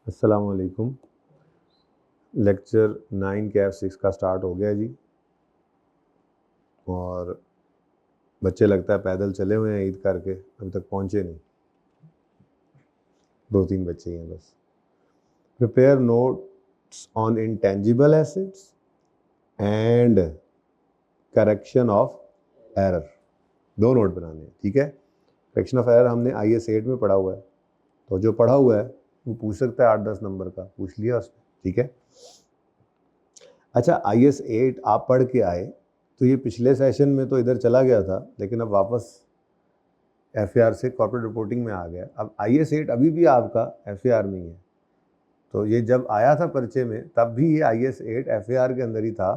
अस्सलाम वालेकुम। लेक्चर 9 कैफ 6 का स्टार्ट हो गया जी। और बच्चे लगता है पैदल चले हुए हैं ईद करके, अभी तक पहुंचे नहीं। 2-3 बच्चे ही हैं बस। Prepare notes on intangible assets and correction of error, 2 note बनाने हैं, ठीक है। करेक्शन ऑफ एरर हमने IS 8 में पढ़ा हुआ है, तो जो पढ़ा हुआ है वो पूछ सकता है 8-10 नंबर का, पूछ लिया उसने, ठीक है। अच्छा, IS 8 आप पढ़ के आए तो ये पिछले सेशन में तो इधर चला गया था, लेकिन अब वापस FAR से कॉर्पोरेट रिपोर्टिंग में आ गया। अब IS 8 अभी भी आपका FAR में ही है। तो ये जब आया था परिचय में तब भी ये IS 8 FAR के अंदर ही था,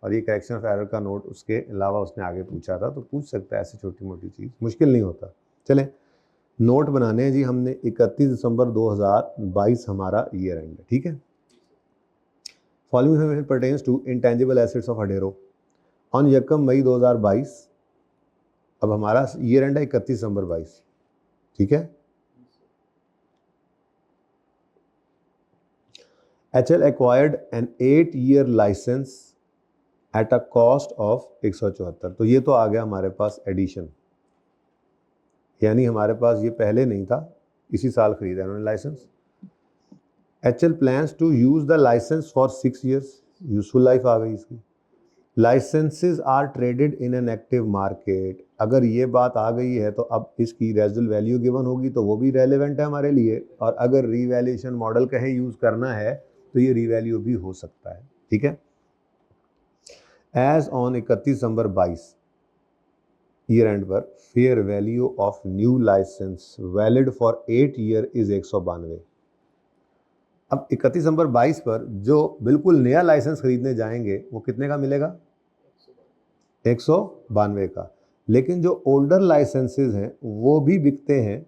और ये करेक्शन ऑफ एरर का नोट उसके अलावा उसने आगे पूछा था, तो पूछ सकता है, ऐसी छोटी मोटी चीज़ मुश्किल नहीं होता। चलें, नोट बनाने हैं जी हमने। 31 दिसंबर 2022 हमारा ईयर एंड है, ठीक है। Following information pertains to intangible assets of अडेरो ऑन यकम मई 2022। अब हमारा ईयर एंड है 31 दिसंबर 22, ठीक है। HL acquired an 8-year license at a cost of 174। तो ये तो आ गया हमारे पास एडिशन, यानी हमारे पास ये पहले नहीं था, इसी साल खरीदा उन्होंने license. HL plans to use the license for 6 years, useful life आ गई इसकी। Licenses are traded in an active market, अगर ये बात आ गई है तो अब इसकी रेजिडुअल वैल्यू गिवन होगी, तो वो भी रेलेवेंट है हमारे लिए। और अगर रीवैल्यूएशन मॉडल कहे यूज़ करना है तो ये रीवैल्यू भी हो सकता है, ठीक है। एज ऑन 31 दिसंबर 22 ईयर एंड पर fair value of new license valid for 8 year is 192। अब 31 दिसंबर 22 पर जो बिल्कुल नया लाइसेंस खरीदने जाएंगे वो कितने का मिलेगा? 192 का। लेकिन जो ओल्डर लाइसेंसेज हैं वो भी बिकते हैं,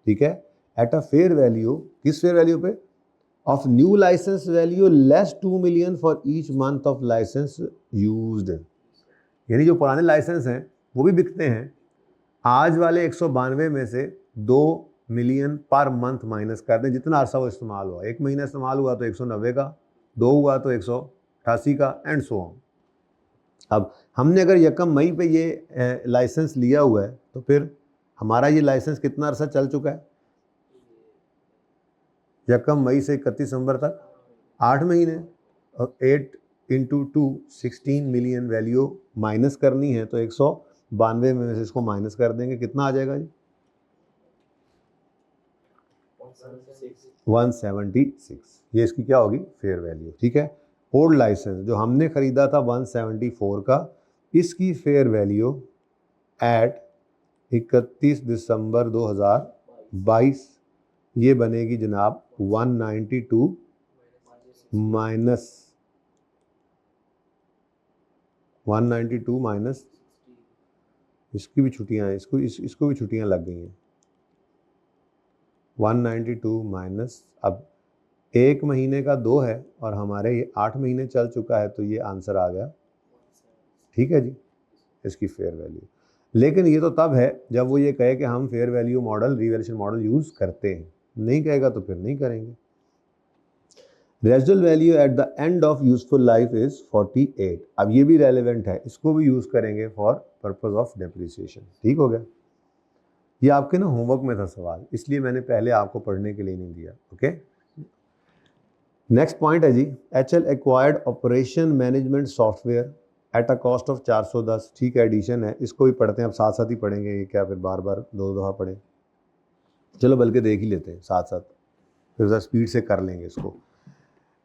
ठीक है, एट अ फेयर वैल्यू। किस फेयर वैल्यू पे? Of new licence value less 2 million for each month of licence used. यानी जो पुराने लाइसेंस हैं वो भी बिकते हैं। आज वाले 192 में से 2 मिलियन पर मंथ माइनस कर दें, जितना अरसा वो इस्तेमाल हुआ। 1 महीना इस्तेमाल हुआ तो 190 का, 2 हुआ तो 188 का, एंड सो ऑन। अब हमने अगर यकम मई पे ये लाइसेंस लिया हुआ है तो फिर हमारा ये लाइसेंस कितना अरसा चल चुका है? यकम मई से 31 दिसंबर तक 8 महीने। और 8 इंटू 2 16 मिलियन वैल्यू माइनस करनी है, तो 192 में से इसको माइनस कर देंगे, कितना आ जाएगा जी? 176। ये इसकी क्या होगी? फेयर वैल्यू, ठीक है। ओल्ड लाइसेंस जो हमने खरीदा था 174 का, इसकी फेयर वैल्यू एट 31 दिसंबर 2022 ये बनेगी जनाब 192 माइनस 192 इसकी भी छुट्टियां हैं, इसको भी छुट्टियां लग गई हैं। 192 माइनस, अब 1 महीने का 2 है और हमारे ये 8 महीने चल चुका है, तो ये आंसर आ गया, ठीक है जी, इसकी फेयर वैल्यू। लेकिन ये तो तब है जब वो ये कहे कि हम fair value model, revaluation model use करते हैं। नहीं कहेगा तो फिर नहीं करेंगे। Residual value at the end of useful life is 48। अब ये भी रेलेवेंट है, इसको भी यूज़ करेंगे फॉर पर्पज ऑफ डेप्रिसिएशन, ठीक हो गया। ये आपके ना होमवर्क में था सवाल, इसलिए मैंने पहले आपको पढ़ने के लिए नहीं दिया, ओके। नेक्स्ट पॉइंट है जी, HL acquired operation management software at a cost of 410, ठीक है, एडिशन है। इसको भी पढ़ते हैं, अब साथ साथ ही पढ़ेंगे, ये क्या फिर बार बार दो दफ़ा पढ़ें। चलो बल्कि देख ही लेते हैं साथ साथ, फिर ज़रा स्पीड से कर लेंगे इसको।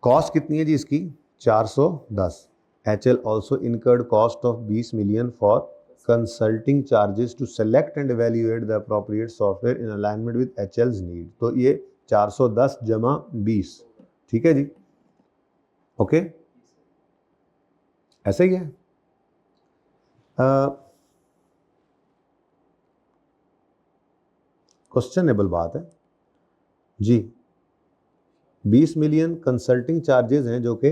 कॉस्ट कितनी है जी इसकी? 410। HL also incurred cost of 20 million for consulting charges to select and evaluate the appropriate software in alignment with HL's need. तो ये 410 जमा 20, ठीक है जी, ओके, ऐसे ही है। क्वेश्चनेबल बात है जी। 20 मिलियन कंसल्टिंग चार्जेस हैं जो कि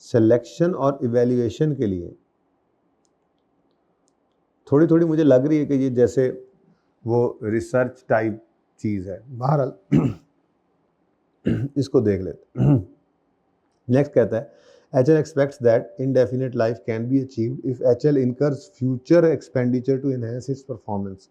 सिलेक्शन और इवैल्यूएशन के लिए। थोड़ी थोड़ी मुझे लग रही है कि ये जैसे वो रिसर्च टाइप चीज़ है। बहरहाल इसको देख लेते। नेक्स्ट कहता है HL expects that indefinite life can be achieved if HL incurs future expenditure to enhance its performance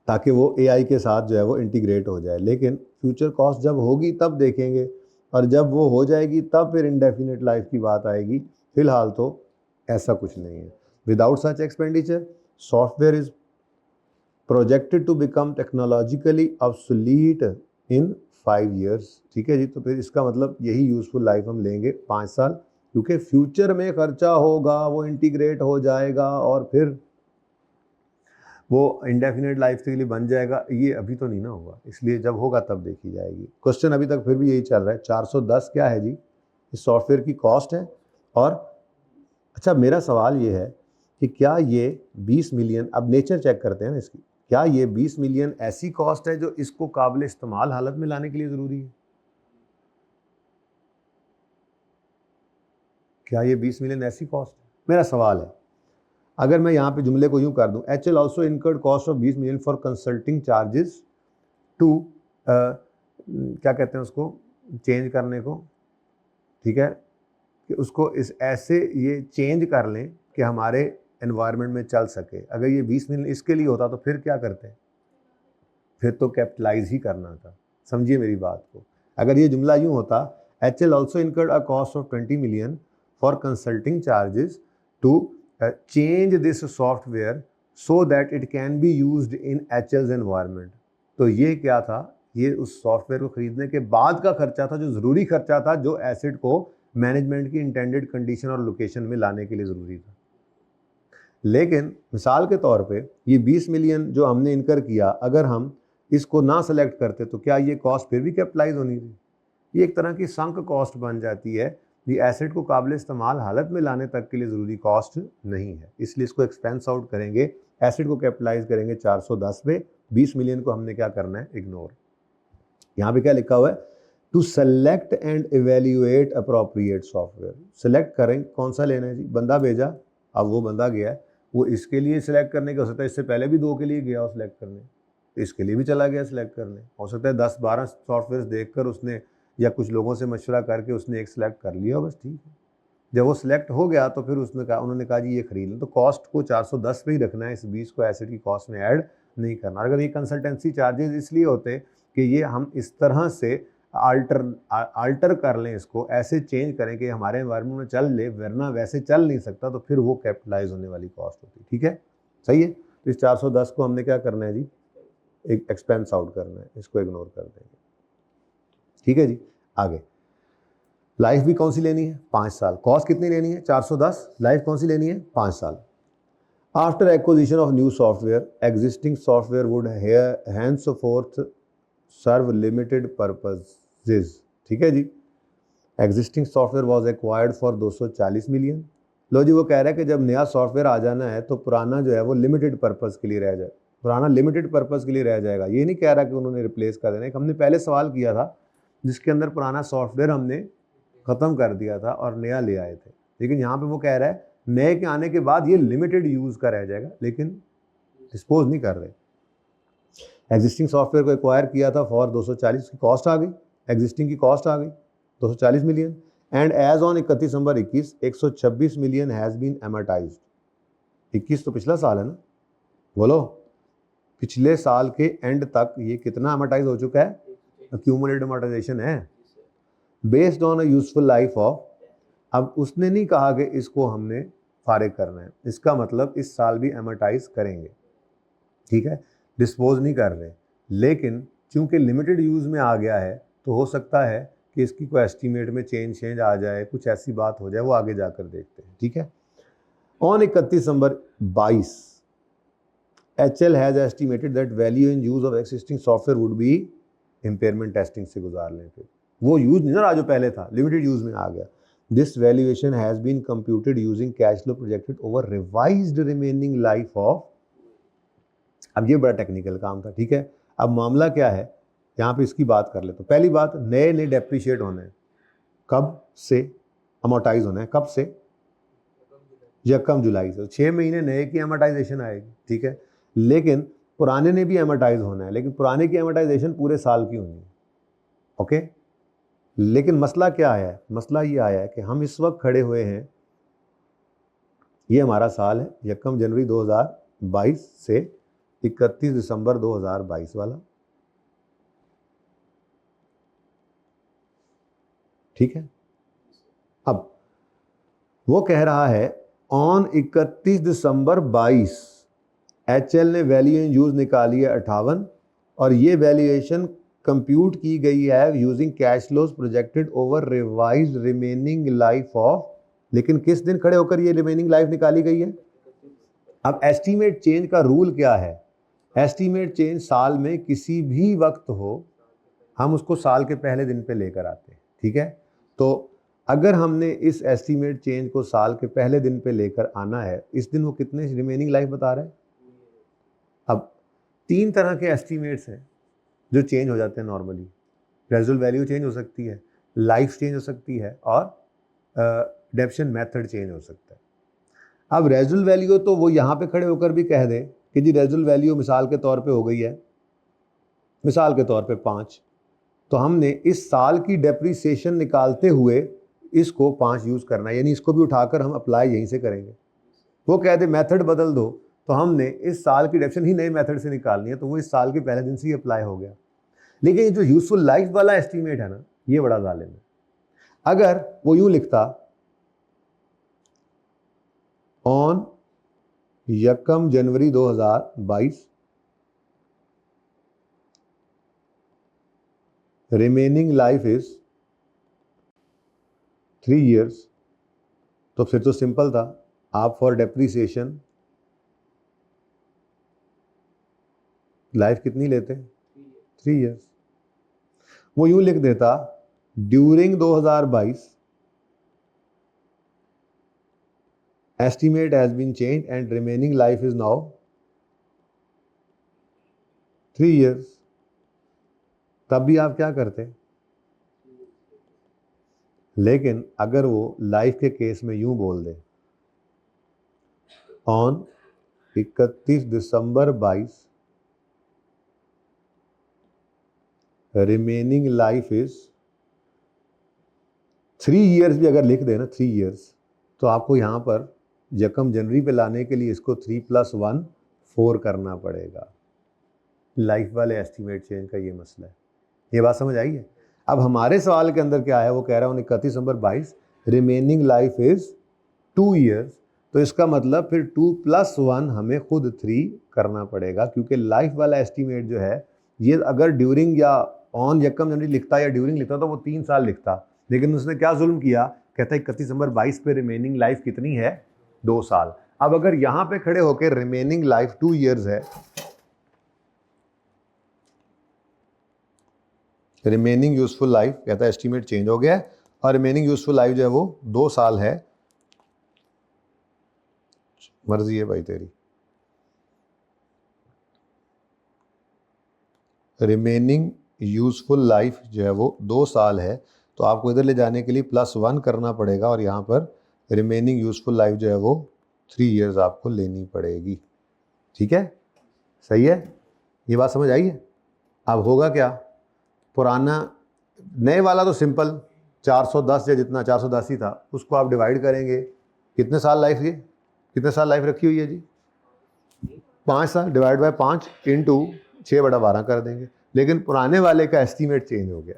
ताकि वो AI के साथ जो है वो इंटीग्रेट हो जाए, लेकिन फ्यूचर कॉस्ट जब होगी तब देखेंगे, और जब वो हो जाएगी तब फिर इंडेफिनिट लाइफ की बात आएगी। फिलहाल तो ऐसा कुछ नहीं है। Without such expenditure software is projected to become technologically obsolete in 5 years। ठीक है जी, तो फिर इसका मतलब यही यूजफुल लाइफ हम लेंगे 5 साल, क्योंकि फ्यूचर में खर्चा होगा, वो इंटीग्रेट हो जाएगा और फिर वो इंडेफिनेट लाइफ के लिए बन जाएगा। ये अभी तो नहीं ना होगा, इसलिए जब होगा तब देखी जाएगी। क्वेश्चन अभी तक फिर भी यही चल रहा है। 410 क्या है जी? इस सॉफ्टवेयर की कॉस्ट है। और अच्छा, मेरा सवाल ये है कि क्या ये 20 मिलियन, अब नेचर चेक करते हैं ना इसकी, क्या ये 20 मिलियन ऐसी कॉस्ट है जो इसको काबिल इस्तेमाल हालत में लाने के लिए ज़रूरी है? क्या ये 20 मिलियन ऐसी कॉस्ट है? मेरा सवाल है। अगर मैं यहाँ पे जुमले को यूँ कर दूँ, HL also incurred cost of 20 million for consulting charges to, क्या कहते हैं उसको, चेंज करने को, ठीक है, कि उसको इस ऐसे ये चेंज कर लें कि हमारे एनवायरनमेंट में चल सके। अगर ये 20 मिलियन इसके लिए होता तो फिर क्या करते हैं? फिर तो कैपिटलाइज ही करना था। समझिए मेरी बात को। अगर ये जुमला यूँ होता, HL also incurred a cost of 20 million for consulting charges to change this software so that it can be used in HL's environment. तो ये क्या था? ये उस सॉफ्टवेयर को खरीदने के बाद का खर्चा था, जो ज़रूरी खर्चा था, जो एसेट को मैनेजमेंट की इंटेंडेड कंडीशन और लोकेशन में लाने के लिए ज़रूरी था। लेकिन मिसाल के तौर पे ये 20 मिलियन जो हमने इनकर किया, अगर हम इसको ना सेलेक्ट करते तो क्या ये कॉस्ट फिर भी कैपिटलाइज होनी थी? ये एक तरह की संक कॉस्ट बन जाती है। ये एसेट को काबिल इस्तेमाल हालत में लाने तक के लिए ज़रूरी कॉस्ट नहीं है, इसलिए इसको एक्सपेंस आउट करेंगे, एसेट को कैपिटलाइज करेंगे 410 पे। 20 मिलियन को हमने क्या करना है? इग्नोर। यहाँ पे क्या लिखा हुआ है? To select and evaluate appropriate software. Select करें, कौन सा लेना है जी? बंदा भेजा, अब वो बंदा गया है, वो इसके लिए सिलेक्ट करने का हो सकता है, इससे पहले भी 2 के लिए गया हो सिलेक्ट करने, तो इसके लिए भी चला गया सिलेक्ट करने। हो सकता है 10-12 सॉफ्टवेयर देखकर उसने, या कुछ लोगों से मशवरा करके उसने एक सिलेक्ट कर लिया, बस ठीक है। जब वो सिलेक्ट हो गया तो फिर उसने कहा, उन्होंने कहा जी ये खरीद लो, तो कॉस्ट को 410 पे ही रखना है, इस 20 को एसेट की कॉस्ट में ऐड नहीं करना। अगर ये कंसल्टेंसी चार्जेस इसलिए होते कि ये हम इस तरह से आल्टर कर लें, इसको ऐसे चेंज करें कि हमारे एनवायरनमेंट में चल ले, वरना वैसे चल नहीं सकता, तो फिर वो कैपिटलाइज होने वाली कॉस्ट होती। ठीक है, सही है। तो इस 410 को हमने क्या करना है जी? एक एक्सपेंस आउट करना है, इसको इग्नोर कर देंगे। ठीक है जी, आगे। लाइफ भी कौन सी लेनी है? 5 साल। कॉस्ट कितनी लेनी है? 410। लाइफ कौन सी लेनी है? 5 साल। After acquisition of new software, existing software would henceforth serve limited purposes. ठीक है जी, existing software was acquired for 240 million. लो जी, वो कह रहा है कि जब नया सॉफ्टवेयर आ जाना है तो पुराना जो है वो लिमिटेड पर्पज़ के लिए रह जाए, पुराना लिमिटेड पर्पज़ के लिए रह जाएगा। ये नहीं कह रहा कि उन्होंने रिप्लेस कर देना। एक हमने पहले सवाल किया था जिसके अंदर पुराना सॉफ्टवेयर हमने ख़त्म कर दिया था और नया ले आए थे, लेकिन यहाँ पे वो कह रहा है नए के आने के बाद ये लिमिटेड यूज़ का रह जाएगा, लेकिन डिस्पोज नहीं कर रहे। एग्जिस्टिंग सॉफ्टवेयर को एक्वायर किया था फॉर 240 की कॉस्ट आ गई, एग्जिस्टिंग की कॉस्ट आ गई 240 मिलियन, एंड एज ऑन 31 दिसंबर 21 126 मिलियन हैज़ बीन एमोटाइज्ड। 21 तो पिछला साल है ना, बोलो पिछले साल के एंड तक ये कितना एमोटाइज हो चुका है? अक्यूमुलेटेड एमोटाइजेशन है based on a useful life of. अब उसने नहीं कहा कि इसको हमने फारिग करना है, इसका मतलब इस साल भी एमोटाइज करेंगे। ठीक है, डिस्पोज नहीं कर रहे, लेकिन चूंकि लिमिटेड यूज़ में आ गया है तो हो सकता है कि इसकी कोई एस्टीमेट में चेंज आ जाए, कुछ ऐसी बात हो जाए, वो आगे जाकर देखते हैं। ठीक है, ऑन 31 दिसंबर 22 HL has estimated that value in use of existing software would be, impairment testing से गुजार लें, फिर वो यूज़ नहीं ना जो पहले था, लिमिटेड यूज़ में आ गया। This valuation has been computed using cash flow projected over revised remaining life of. अब ये बड़ा टेक्निकल काम था। ठीक है, अब मामला क्या है यहाँ पे इसकी बात कर ले। तो पहली बात, नए नए डेप्रिशिएट होने हैं, कब से अमोटाइज होना है? कब से? 1 जुलाई से। 6 महीने नए की अमोटाइजेशन आएगी। ठीक है, लेकिन पुराने ने भी अमोटाइज होना है, लेकिन पुराने की अमोटाइजेशन पूरे साल की होनी है। ओके। लेकिन मसला क्या आया है? मसला ये आया है कि हम इस वक्त खड़े हुए हैं, ये हमारा साल है 1 जनवरी 2022 से 31 दिसंबर 2022 वाला, ठीक है। अब वो कह रहा है ऑन 31 दिसंबर 22 HL ने वैल्यू इन यूज निकाली है 58 और ये वैल्यूएशन कंप्यूट की गई है using cash flows projected over revised remaining life of, लेकिन किस दिन खड़े होकर ये रिमेनिंग लाइफ निकाली गई है? अब एस्टीमेट चेंज का रूल क्या है? एस्टीमेट चेंज साल में किसी भी वक्त हो, हम उसको साल के पहले दिन पे लेकर आते हैं, ठीक है। तो अगर हमने इस एस्टीमेट चेंज को साल के पहले दिन पे लेकर आना है, इस दिन वो कितने रिमेनिंग लाइफ बता रहा है? अब 3 तरह के एस्टीमेट्स हैं जो चेंज हो जाते हैं नॉर्मली। रेजुअल वैल्यू चेंज हो सकती है, लाइफ चेंज हो सकती है और डेप्शन मेथड चेंज हो सकता है। अब रेजुअल वैल्यू तो वो यहाँ पे खड़े होकर भी कह दे कि जी रेजुअल वैल्यू मिसाल के तौर पे हो गई है, मिसाल के तौर पे 5, तो हमने इस साल की डेप्रीसिएशन निकालते हुए इसको 5 यूज़ करना है, यानी इसको भी उठाकर हम अप्लाई यहीं से करेंगे। वो कह दे मेथड बदल दो, तो हमने इस साल की डेप्शन ही नए मेथड से निकालनी है, तो वो इस साल के पहले दिन से ही अप्लाई हो गया। लेकिन ये जो यूजफुल लाइफ वाला एस्टीमेट है ना, ये बड़ा जालिम है। अगर वो यूं लिखता on 1 January 2022 remaining life is 3 years, तो फिर तो सिंपल था, आप फॉर डेप्रीसिएशन लाइफ कितनी लेते? 3 years। वो यूं लिख देता during 2022 estimate has been change and remaining life is now 3 years। तब भी आप क्या करते? लेकिन अगर वो लाइफ के केस में यूं बोल दे ऑन 31 दिसंबर 22 रिमेनिंग लाइफ इज 3 years भी अगर लिख दे ना 3 years, तो आपको यहाँ पर 1 जनवरी पे लाने के लिए इसको 3 + 1 4 करना पड़ेगा। लाइफ वाले एस्टीमेट चेंज का ये मसला है। ये बात समझ आई है? अब हमारे सवाल के अंदर क्या है, वो कह रहा है 31 दिसंबर 22 रिमेनिंग लाइफ इज 2 years, तो इसका मतलब फिर 2 + 1 हमें खुद 3 करना पड़ेगा, क्योंकि लाइफ वाला एस्टीमेट जो है ये अगर ड्यूरिंग या ऑन 1 जनवरी लिखता या ड्यूरिंग लिखता तो वो 3 साल लिखता, लेकिन उसने क्या जुल्म किया, कहता है 31 दिसंबर 22 पे रिमेनिंग लाइफ कितनी है? 2 साल। अब अगर यहाँ पे खड़े होकर रिमेनिंग लाइफ 2 years है, रिमेनिंग यूजफुल लाइफ कहता है एस्टीमेट चेंज हो गया है और रिमेनिंग यूजफुल लाइफ जो है वो 2 साल है, मर्जी है भाई तेरी। रिमेनिंग यूजफुल लाइफ जो है वो 2 साल है, तो आपको इधर ले जाने के लिए +1 करना पड़ेगा और यहाँ पर रिमेनिंग यूजफुल लाइफ जो है वो 3 years आपको लेनी पड़ेगी। ठीक है, सही है? ये बात समझ आई है? अब होगा क्या, पुराना नए वाला तो सिंपल 410 या जितना 410 ही था उसको आप डिवाइड करेंगे, कितने साल लाइफ, ये कितने साल लाइफ रखी हुई है जी? 5 साल, डिवाइड बाय 5 इंटू 6/12 कर देंगे। लेकिन पुराने वाले का एस्टीमेट चेंज हो गया।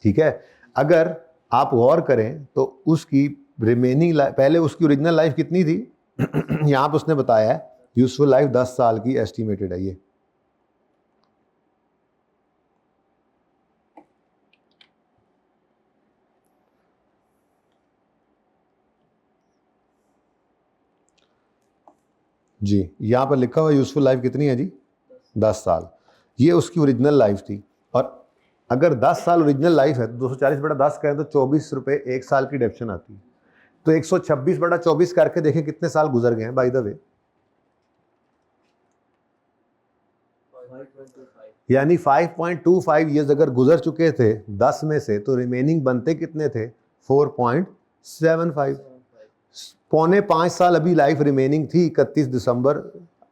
ठीक है, अगर आप गौर करें तो उसकी रिमेनिंग लाइफ, पहले उसकी ओरिजिनल लाइफ कितनी थी यहाँ पर उसने बताया है यूजफुल लाइफ 10 साल की एस्टीमेटेड है ये। जी, यहाँ पर लिखा हुआ यूजफुल लाइफ कितनी है जी? 10 साल। ये उसकी ओरिजिनल लाइफ थी, और अगर 10 साल ओरिजिनल लाइफ है तो 240/10 करें तो 24 रुपये 1 साल की डेप्शन आती है। तो 126/24 करके देखें कितने साल गुजर गए हैं बाय द वे, यानी 5.25 ईयर्स अगर गुजर चुके थे 10 में से, तो रिमेनिंग बनते कितने थे? 4.75। पौने 5 साल अभी लाइफ रिमेनिंग थी 31 दिसंबर,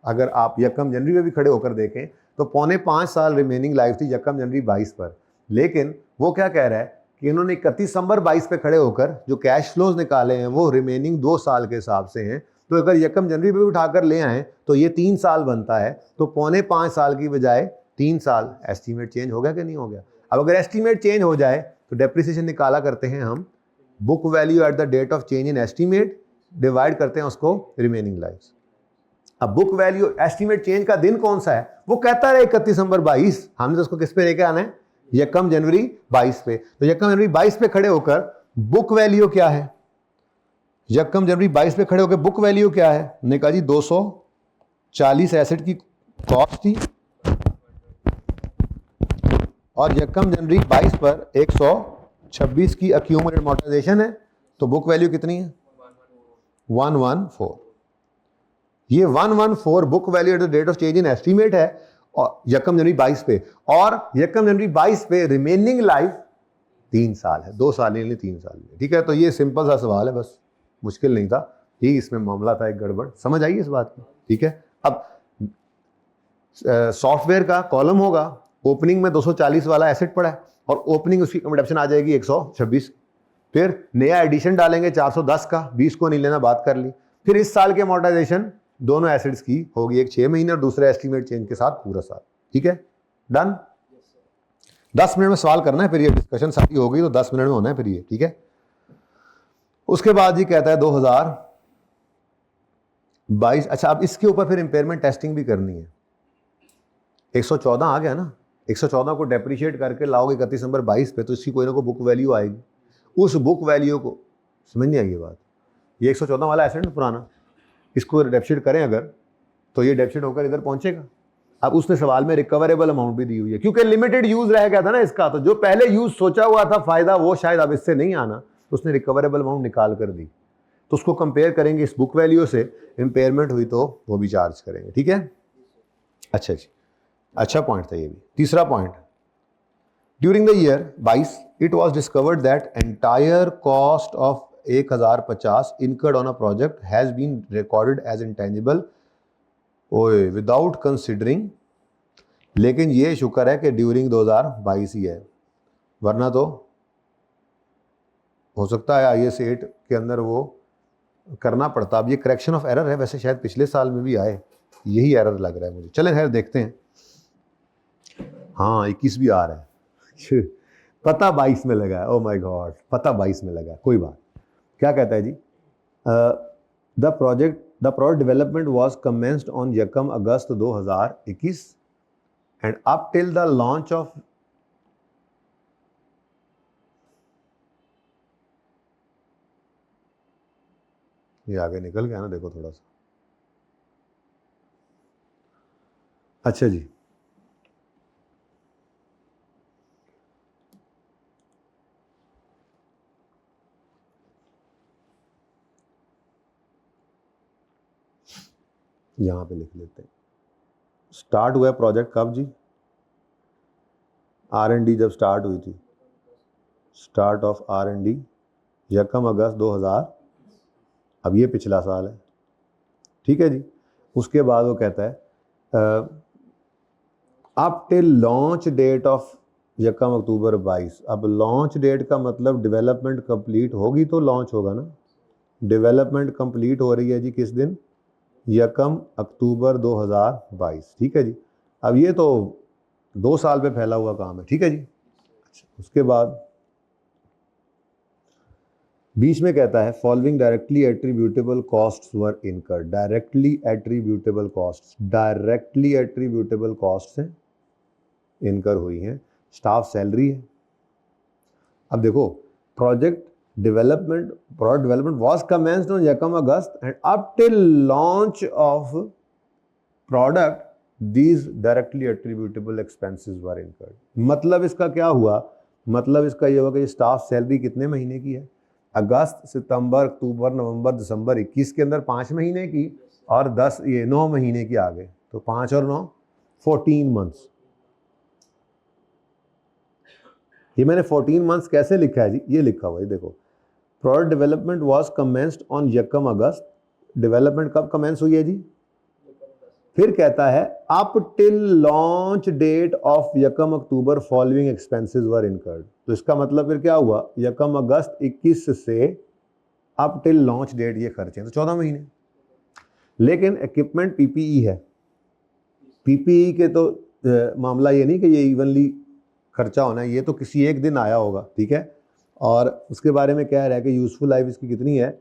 अगर आप 1 जनवरी में भी खड़े होकर देखें तो पौने 5 साल रिमेनिंग लाइफ थी 1 जनवरी 22 पर। लेकिन वो क्या कह रहा है कि इन्होंने 31 दिसंबर 22 पे खड़े होकर जो कैश फ्लोज निकाले हैं वो रिमेनिंग 2 साल के हिसाब से हैं। तो अगर यकम जनवरी पे उठाकर ले आए तो ये 3 साल बनता है, तो 4.25 साल की बजाय 3 साल। एस्टीमेट चेंज हो गया कि नहीं हो गया? अब अगर एस्टीमेट चेंज हो जाए तो डेप्रिसिएशन निकाला करते हैं हम book value at the date of change in estimate, divide करते हैं उसको रिमेनिंग लाइफ। अब बुक वैल्यू एस्टीमेट चेंज का दिन कौन सा है? वो कहता है 31 दिसंबर 22, हमने तो उसको किस पे लेके आना है? यकम जनवरी 22 पे। तो यकम जनवरी 22 पे खड़े होकर बुक वैल्यू क्या है? यकम जनवरी 22 पे खड़े होकर बुक वैल्यू क्या है? ने कहा जी 240 एसेट की कॉस्ट थी और यकम जनवरी 22 पर 126 की अक्यूमुलेटेड अमोर्टाइजेशन है, तो बुक वैल्यू कितनी है? 114। ये 114 book value at the date of change in estimate है और यकम जनवरी 22 पे, और यकम जनवरी 22 पे रिमेनिंग लाइफ 3 साल है, 2 साल नहीं 3 साल। ठीक है, तो ये सिंपल सा सवाल है, बस मुश्किल नहीं था, ही इसमें मामला था एक गड़बड़। समझ आई इस बात की? ठीक है। अब सॉफ्टवेयर का कॉलम होगा, ओपनिंग में 240 वाला एसेट पड़ा है और ओपनिंग उसकी कमिटेशन आ जाएगी 126। फिर नया एडिशन डालेंगे 410 का, 20 को नहीं लेना, बात कर ली। फिर इस साल के अमोर्टाइजेशन दोनों एसेट्स की होगी, एक 6 महीने और दूसरे एस्टीमेट चेंज के साथ पूरा साल। ठीक है, डन। 10 मिनट में सवाल करना है, फिर ये डिस्कशन सारी हो गई तो 10 मिनट में होना है फिर ये। ठीक है, उसके बाद ये कहता है 2022। अच्छा, अब इसके ऊपर फिर इंपेयरमेंट टेस्टिंग भी करनी है। 114 आ गया ना, 114 को डेप्रिशिएट करके लाओगे 31 दिसंबर 22 पे, तो इसकी कोई ना कोई बुक वैल्यू आएगी। उस बुक वैल्यू को, समझ नहीं आई ये बात? ये 114 वाला एसेट पुराना, इसको डेप्रिशिएट करें अगर, तो ये डेप्रिशिएट होकर इधर पहुंचेगा। अब उसने सवाल में रिकवरेबल अमाउंट भी दी हुई है, क्योंकि लिमिटेड यूज रह गया था ना इसका, तो जो पहले यूज सोचा हुआ था फायदा वो शायद अब इससे नहीं आना, तो उसने रिकवरेबल अमाउंट निकाल कर दी। तो उसको कंपेयर करेंगे इस बुक वैल्यू से, इंपेयरमेंट हुई तो वो भी चार्ज करेंगे। ठीक है, अच्छा जी, अच्छा पॉइंट था ये भी। तीसरा point, during the year 22 it was discovered that entire cost of 1050 incurred on a project has been recorded as intangible without considering, लेकिन ये शुक्र है कि ड्यूरिंग 2022 ही है, वरना तो हो सकता है IAS 8 के अंदर वो करना पड़ता। अब ये करेक्शन ऑफ एरर है, वैसे शायद पिछले साल में भी आए, यही एरर लग रहा है मुझे। चलें खैर देखते हैं। हाँ 21 भी आ रहा है पता 22 में लगा है, ओ माय गॉड, पता 22 में लगा है, कोई बात। क्या कहता है जी? The project development was commenced on यकम अगस्त 2021 and up till the launch of ये आगे निकल गया ना, देखो थोड़ा सा। अच्छा जी, यहाँ पे लिख लेते हैं। स्टार्ट हुआ प्रोजेक्ट कब जी? R&D जब स्टार्ट हुई थी, स्टार्ट ऑफ R&D यकम अगस्त 2000, अब ये पिछला साल है। ठीक है जी। उसके बाद वो कहता है up till launch date of यकम अक्टूबर 22। अब लॉन्च डेट का मतलब डेवलपमेंट कंप्लीट होगी तो लॉन्च होगा ना। डेवलपमेंट कंप्लीट हो रही है जी किस दिन? यकम अक्टूबर 2022। ठीक है जी। अब ये तो 2 साल पे फैला हुआ काम है। ठीक है जी। अच्छा, उसके बाद बीच में कहता है following directly attributable costs were incurred. Directly attributable costs, directly attributable costs हैं, इनकर हुई हैं। स्टाफ सैलरी है। अब देखो, project development was commenced on यकम अगस्त and up till launch of product these directly attributable expenses were incurred. मतलब इसका क्या हुआ? मतलब इसका ये हुआ कि स्टाफ सैलरी कितने महीने की है? अगस्त, सितंबर, अक्टूबर, नवंबर, दिसंबर 21 के अंदर 5 महीने की और 9 महीने की आ गए, तो 5 और 9 14 मंथ्स। ये मैंने 14 मंथ्स कैसे लिखा है जी? ये लिखा हुआ है, देखो। Product development was commenced on यकम अगस्त। डेवलपमेंट कब कमेंस हुई है जी? फिर कहता है up till launch date of यकम October following expenses were incurred. तो इसका मतलब फिर क्या हुआ, यकम अगस्त 21 से अप टिल लॉन्च डेट ये खर्चे हैं, तो 14 महीने। लेकिन इक्विपमेंट पीपीई है, पीपीई के तो मामला ये नहीं कि ये इवनली खर्चा होना है, ये तो किसी एक दिन आया होगा, ठीक है। और उसके बारे में कह रहा है कि यूजफुल लाइफ इसकी कितनी है।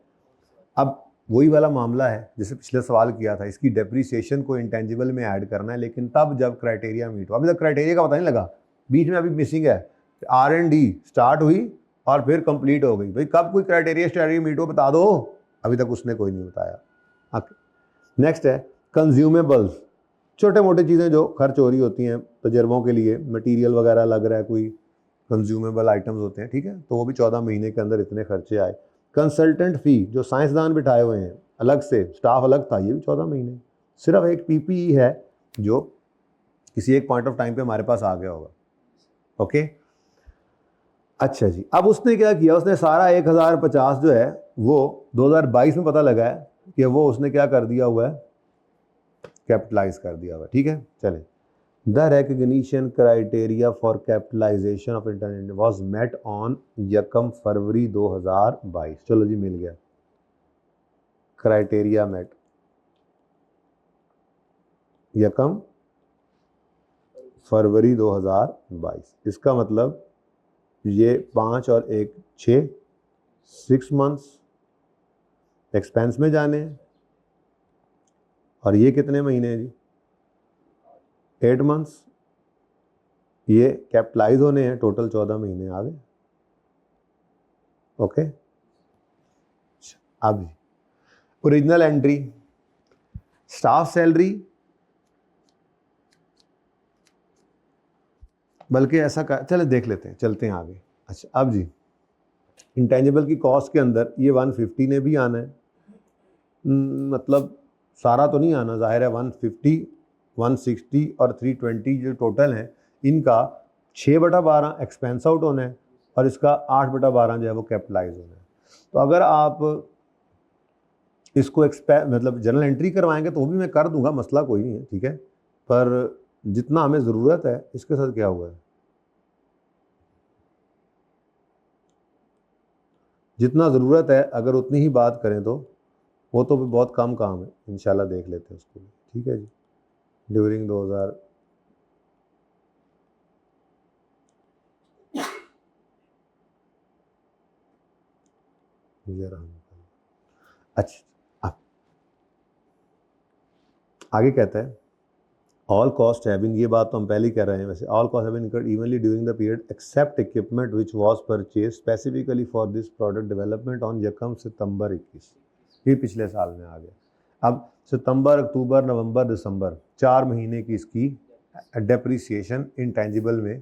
अब वही वाला मामला है जैसे पिछले सवाल किया था, इसकी डेप्रीसिएशन को इंटेंजिबल में ऐड करना है, लेकिन तब जब क्राइटेरिया मीट हो। अभी तक क्राइटेरिया का पता नहीं लगा, बीच में अभी मिसिंग है, R&D स्टार्ट हुई और फिर कंप्लीट हो गई। भाई कब कोई क्राइटेरिया स्ट्रेटजी मीट हो बता दो, अभी तक उसने कोई नहीं बताया। नेक्स्ट है कंज्यूमेबल्स, छोटे मोटे चीज़ें जो खर्च हो रही होती हैं तजर्बों के लिए, मटेरियल वगैरह लग रहा है, कोई कंज्यूमेबल आइटम्स होते हैं, ठीक है, तो वो भी 14 महीने के अंदर इतने खर्चे आए। कंसल्टेंट फी, जो साइंसदान बिठाए हुए हैं अलग से, स्टाफ अलग था, ये भी 14 महीने। सिर्फ एक पीपीई है जो किसी एक पॉइंट ऑफ टाइम पे हमारे पास आ गया होगा। ओके, अच्छा जी, अब उसने क्या किया, उसने सारा 1050 जो है वो 2022 में पता लगा है कि वो उसने क्या कर दिया हुआ है, कैपिटलाइज कर दिया हुआ है, ठीक है। चलें, the recognition criteria for capitalization of internet was met on यकम फरवरी 2022। चलो जी, मिल गया, क्राइटेरिया मेट यकम फरवरी 2022। इसका मतलब ये 5 और 1 6 6 मंथ्स एक्सपेंस में जाने हैं, और ये कितने महीने हैं जी, 8 मंथ्स ये कैपिटलाइज होने हैं, टोटल 14 महीने आ गए। ओके, अब ओरिजिनल एंट्री, स्टाफ सैलरी, बल्कि ऐसा चले देख लेते हैं, चलते हैं आगे। अच्छा, अब जी इंटेंजिबल की कॉस्ट के अंदर ये 150 ने भी आना है, मतलब सारा तो नहीं आना, जाहिर है 150 160 और 320 जो टोटल हैं, इनका 6/12 एक्सपेंस आउट होना है और इसका 8/12 जो है वो कैपिटलाइज होना है। तो अगर आप इसको मतलब जनरल एंट्री करवाएंगे तो वो भी मैं कर दूंगा, मसला कोई नहीं है, ठीक है, पर जितना हमें ज़रूरत है इसके साथ क्या हुआ है, जितना ज़रूरत है अगर उतनी ही बात करें तो वो तो भी बहुत कम काम है, इंशाल्लाह देख लेते हैं उसको, ठीक है जी। ड्यूरिंग 2000 अच्छा, आगे कहता है ऑल कॉस्ट हैव बीन, ये बात तो हम पहले ही कह रहे हैं वैसे, all cost have been incurred evenly during the period except equipment which was purchase specifically for this product development on यकम सितंबर 21। ये पिछले साल में आ गया। अब सितंबर, अक्टूबर, नवंबर, दिसंबर 4 महीने की इसकी डेप्रीसिएशन इंटेंजिबल में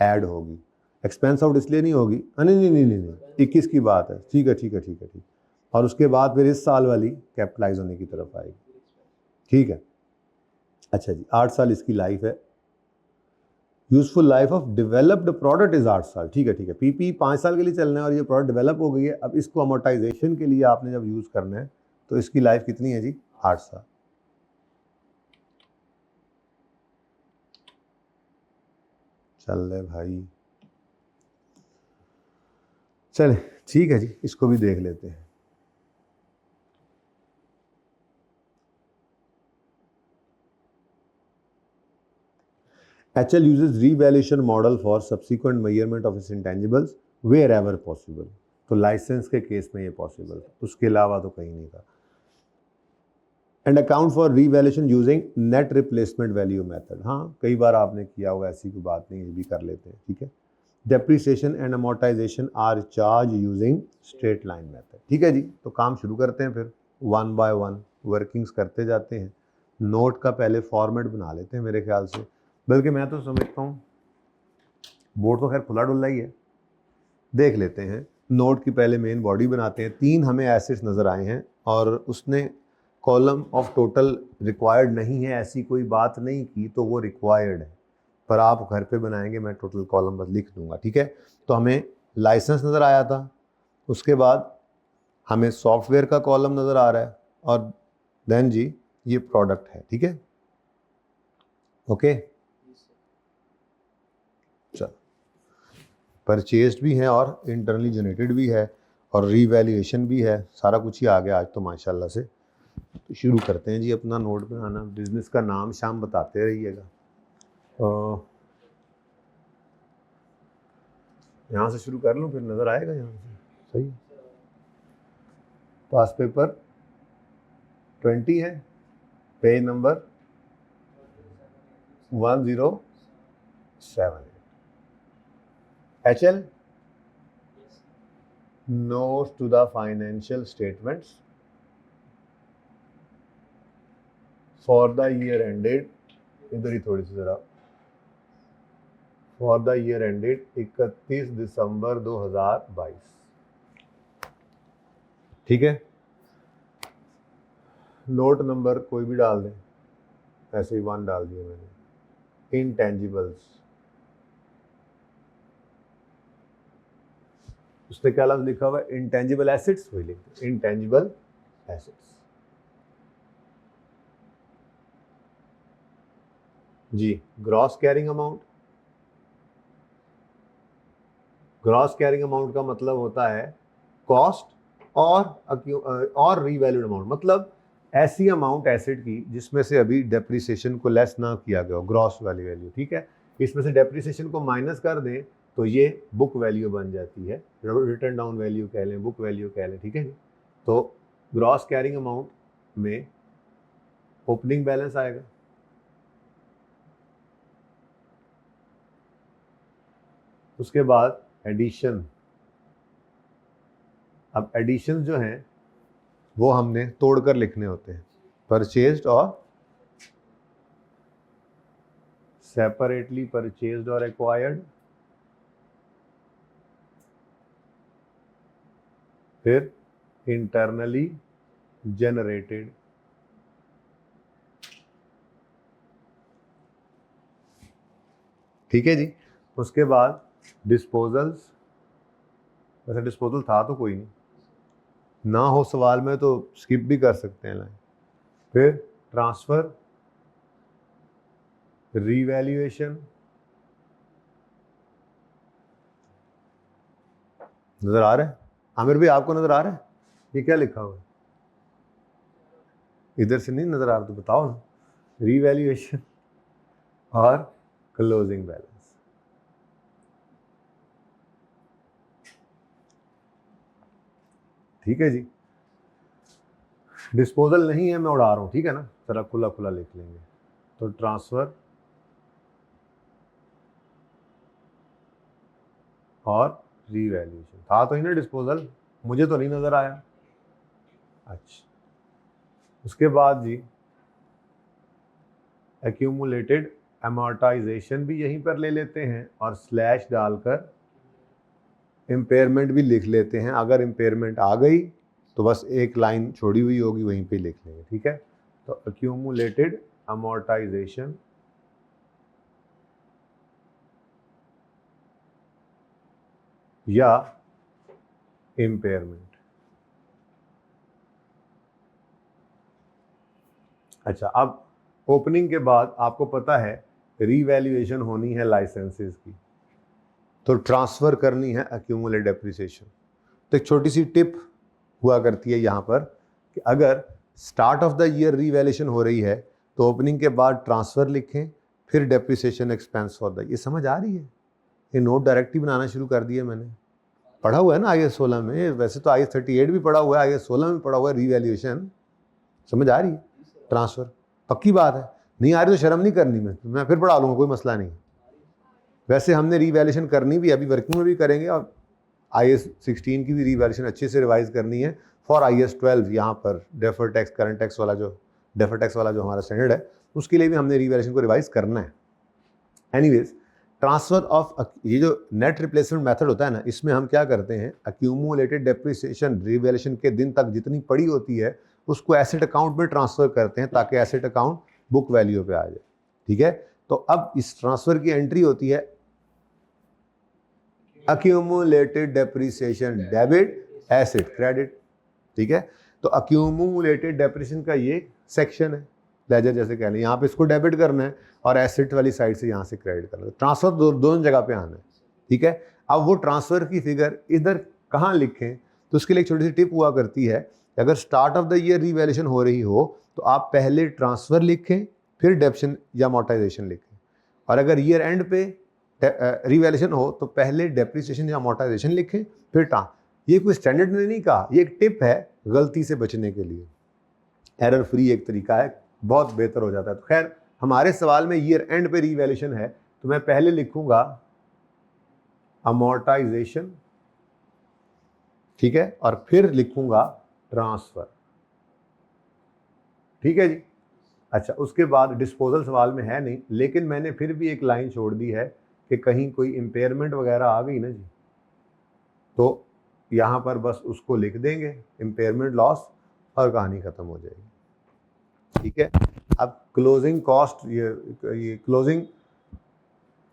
ऐड होगी। एक्सपेंस आउट इसलिए नहीं होगी, नहीं 21 की बात है, ठीक है ठीक है ठीक है ठीक, और उसके बाद फिर इस साल वाली कैपिटलाइज होने की तरफ आएगी, ठीक है। अच्छा जी, 8 साल इसकी लाइफ है। Useful life of developed product is 8 साल, ठीक है ठीक है। पीपी 5 साल के लिए चलना है और ये प्रोडक्ट डेवलप हो गई है, अब इसको अमोर्टाइजेशन के लिए आपने जब यूज़ करना है तो इसकी लाइफ कितनी है जी, 8 साल। चल रहे भाई, चले ठीक है जी, इसको भी देख लेते हैं। HL uses revaluation model for subsequent measurement of its intangibles wherever possible। तो लाइसेंस के केस में ये पॉसिबल था, उसके अलावा तो कहीं नहीं था। And account for revaluation using net replacement value method, हाँ कई बार आपने किया हुआ, ऐसी कोई बात नहीं, ये भी कर लेते हैं, ठीक है। Depreciation and amortisation are charge using straight line method, ठीक है जी। तो काम शुरू करते हैं, फिर 1 by 1 वर्किंग्स करते जाते हैं। नोट का पहले फॉर्मेट बना लेते हैं मेरे ख्याल से, बल्कि मैं तो समझता हूँ बोर्ड तो खैर खुला डुल्ला ही है, देख लेते हैं। नोट की पहले मेन बॉडी बनाते हैं। 3 हमें एसेट्स नज़र आए हैं और उसने कॉलम ऑफ टोटल रिक्वायर्ड नहीं है, ऐसी कोई बात नहीं की, तो वो रिक्वायर्ड है, पर आप घर पे बनाएंगे, मैं टोटल कॉलम बस लिख दूंगा, ठीक है। तो हमें लाइसेंस नज़र आया था, उसके बाद हमें सॉफ्टवेयर का कॉलम नज़र आ रहा है, और देन जी ये प्रोडक्ट है, ठीक है। ओके, चलो, परचेज्ड भी है और इंटरनली जनरेटेड भी है और रीवैल्यूएशन भी है, सारा कुछ ही आ गया आज तो माशाल्लाह से। तो शुरू करते हैं जी अपना नोट बनाना। बिजनेस का नाम शाम बताते रहिएगा। यहाँ से शुरू कर लूँ, फिर नज़र आएगा यहाँ से, सही। पास पेपर 20 है, page number 1078। HL notes to the financial statements for the year ended, इधर ही थोड़ी सी जरा, for the year ended 31 December 2022। ठीक है, नोट नंबर कोई भी डाल दें, ऐसे ही 1 डाल दिया मैंने। इंटेंजिबल्स, उसने क्या लफ्ज लिखा हुआ है? इंटेंजिबल एसेट्स, वही लिख दे, इंटेंजिबल एसेट्स। जी, gross carrying amount, gross carrying amount का मतलब होता है कॉस्ट और रीवैल्यूड अमाउंट, मतलब ऐसी अमाउंट एसेट की जिसमें से अभी डेप्रिसिएशन को लेस ना किया गया हो, ग्रॉस वाली वैल्यू। ठीक है, इसमें से डेप्रिसिएशन को माइनस कर दें तो ये बुक वैल्यू बन जाती है, रिटर्न डाउन वैल्यू कह लें, बुक वैल्यू कह लें। ठीक है जी, तो ग्रॉस कैरिंग अमाउंट में ओपनिंग बैलेंस आएगा, उसके बाद एडिशन। अब एडिशन जो हैं वो हमने तोड़कर लिखने होते हैं, परचेज्ड और सेपरेटली परचेज्ड और एक्वायर्ड, फिर इंटरनली जनरेटेड, ठीक है जी। उसके बाद डिस्पोजल्स, वैसे डिस्पोजल था तो कोई नहीं, ना हो सवाल में तो स्किप भी कर सकते हैं लाइन। फिर ट्रांसफर, रीवैल्यूएशन, नजर आ रहा है आमिर भाई, आपको नजर आ रहा है ये क्या लिखा हुआ है? इधर से नहीं नजर आ रहा तो बताओ ना। रीवैल्यूएशन और क्लोजिंग बैलेंस। ठीक है जी, डिस्पोजल नहीं है, मैं उड़ा रहा हूं, ठीक है ना, जरा खुला खुला लिख लेंगे। तो ट्रांसफर और रीवैल्यूएशन था तो ही ना डिस्पोजल, मुझे तो नहीं नजर आया। अच्छा, उसके बाद जी एक्यूमुलेटेड अमोर्टाइजेशन भी यहीं पर ले लेते हैं और स्लैश डालकर इम्पेयरमेंट भी लिख लेते हैं। अगर इम्पेयरमेंट आ गई तो बस एक लाइन छोड़ी हुई होगी वहीं पे लिख लेंगे। ठीक है, तो एक्यूमुलेटेड अमोर्टाइजेशन या इम्पेयरमेंट। अच्छा, अब ओपनिंग के बाद आपको पता है रीवैल्यूएशन होनी है लाइसेंसेस की, तो ट्रांसफर करनी है एक्यूमुलेटेड डेप्रिसिएशन। तो एक छोटी सी टिप हुआ करती है यहाँ पर कि अगर start of the year revaluation हो रही है तो ओपनिंग के बाद ट्रांसफर लिखें, फिर डेप्रिसिएशन एक्सपेंस फॉर द। ये समझ आ रही है? ये नोट डायरेक्ट ही बनाना शुरू कर दिया मैंने, पढ़ा हुआ है ना IAS 16 में, वैसे तो IAS 38 भी पढ़ा हुआ है, IAS 16 में पढ़ा हुआ है रीवैल्यूएशन। समझ आ रही है? ट्रांसफर पक्की बात है, नहीं आ रही तो शर्म नहीं करनी, मैं फिर पढ़ा लूँगा, कोई मसला नहीं। वैसे हमने रीवैल्यूएशन करनी भी, अभी वर्किंग में भी करेंगे, और IAS 16 की भी रीवैल्यूएशन अच्छे से रिवाइज करनी है फॉर IAS 12। यहाँ पर डेफर टैक्स करंट टैक्स वाला जो डेफर टैक्स वाला जो हमारा स्टैंडर्ड है उसके लिए भी हमने रीवैल्यूएशन को रिवाइज करना है। एनीवेज, ट्रांसफर ऑफ, ये जो नेट रिप्लेसमेंट मेथड होता है ना, इसमें हम क्या करते हैं, एक्यूमुलेटेड डेप्रिसिएशन रीवैल्यूएशन के दिन तक जितनी पड़ी होती है उसको एसेट अकाउंट में ट्रांसफर करते हैं ताकि एसेट अकाउंट बुक वैल्यू पे आ जाए। ठीक है, तो अब इस ट्रांसफर की एंट्री होती है accumulated depreciation debit, asset credit. ठीक है, तो accumulated depreciation का ये सेक्शन है, लेजर जैसे कह लें, यहाँ पे इसको डेबिट करना है और एसेट वाली साइड से यहाँ से क्रेडिट करना है। ट्रांसफर दोनों जगह पे आना है, ठीक है। अब वो ट्रांसफर की फिगर इधर कहाँ लिखें, तो उसके लिए एक छोटी सी टिप हुआ करती है कि अगर start of the year revaluation हो रही हो तो आप पहले ट्रांसफर लिखें फिर डेप्शन या अमोर्टाइजेशन लिखें, और अगर ईयर एंड पे रिवैल्यूएशन हो तो पहले डेप्रिसिएशन या अमोर्टाइजेशन लिखें फिर ये कोई स्टैंडर्ड ने नहीं कहा, ये एक टिप है गलती से बचने के लिए, एरर फ्री एक तरीका है, बहुत बेहतर हो जाता है। तो खैर हमारे सवाल में ईयर एंड पे रिवैल्यूएशन है तो मैं पहले लिखूंगा अमोर्टाइजेशन, ठीक है, और फिर लिखूंगा ट्रांसफर, ठीक है जी। अच्छा, उसके बाद डिस्पोजल सवाल में है नहीं, लेकिन मैंने फिर भी एक लाइन छोड़ दी है कि कहीं कोई इम्पेयरमेंट वगैरह आ गई ना जी, तो यहाँ पर बस उसको लिख देंगे इम्पेयरमेंट लॉस और कहानी ख़त्म हो जाएगी, ठीक है। अब क्लोजिंग कॉस्ट, ये क्लोजिंग,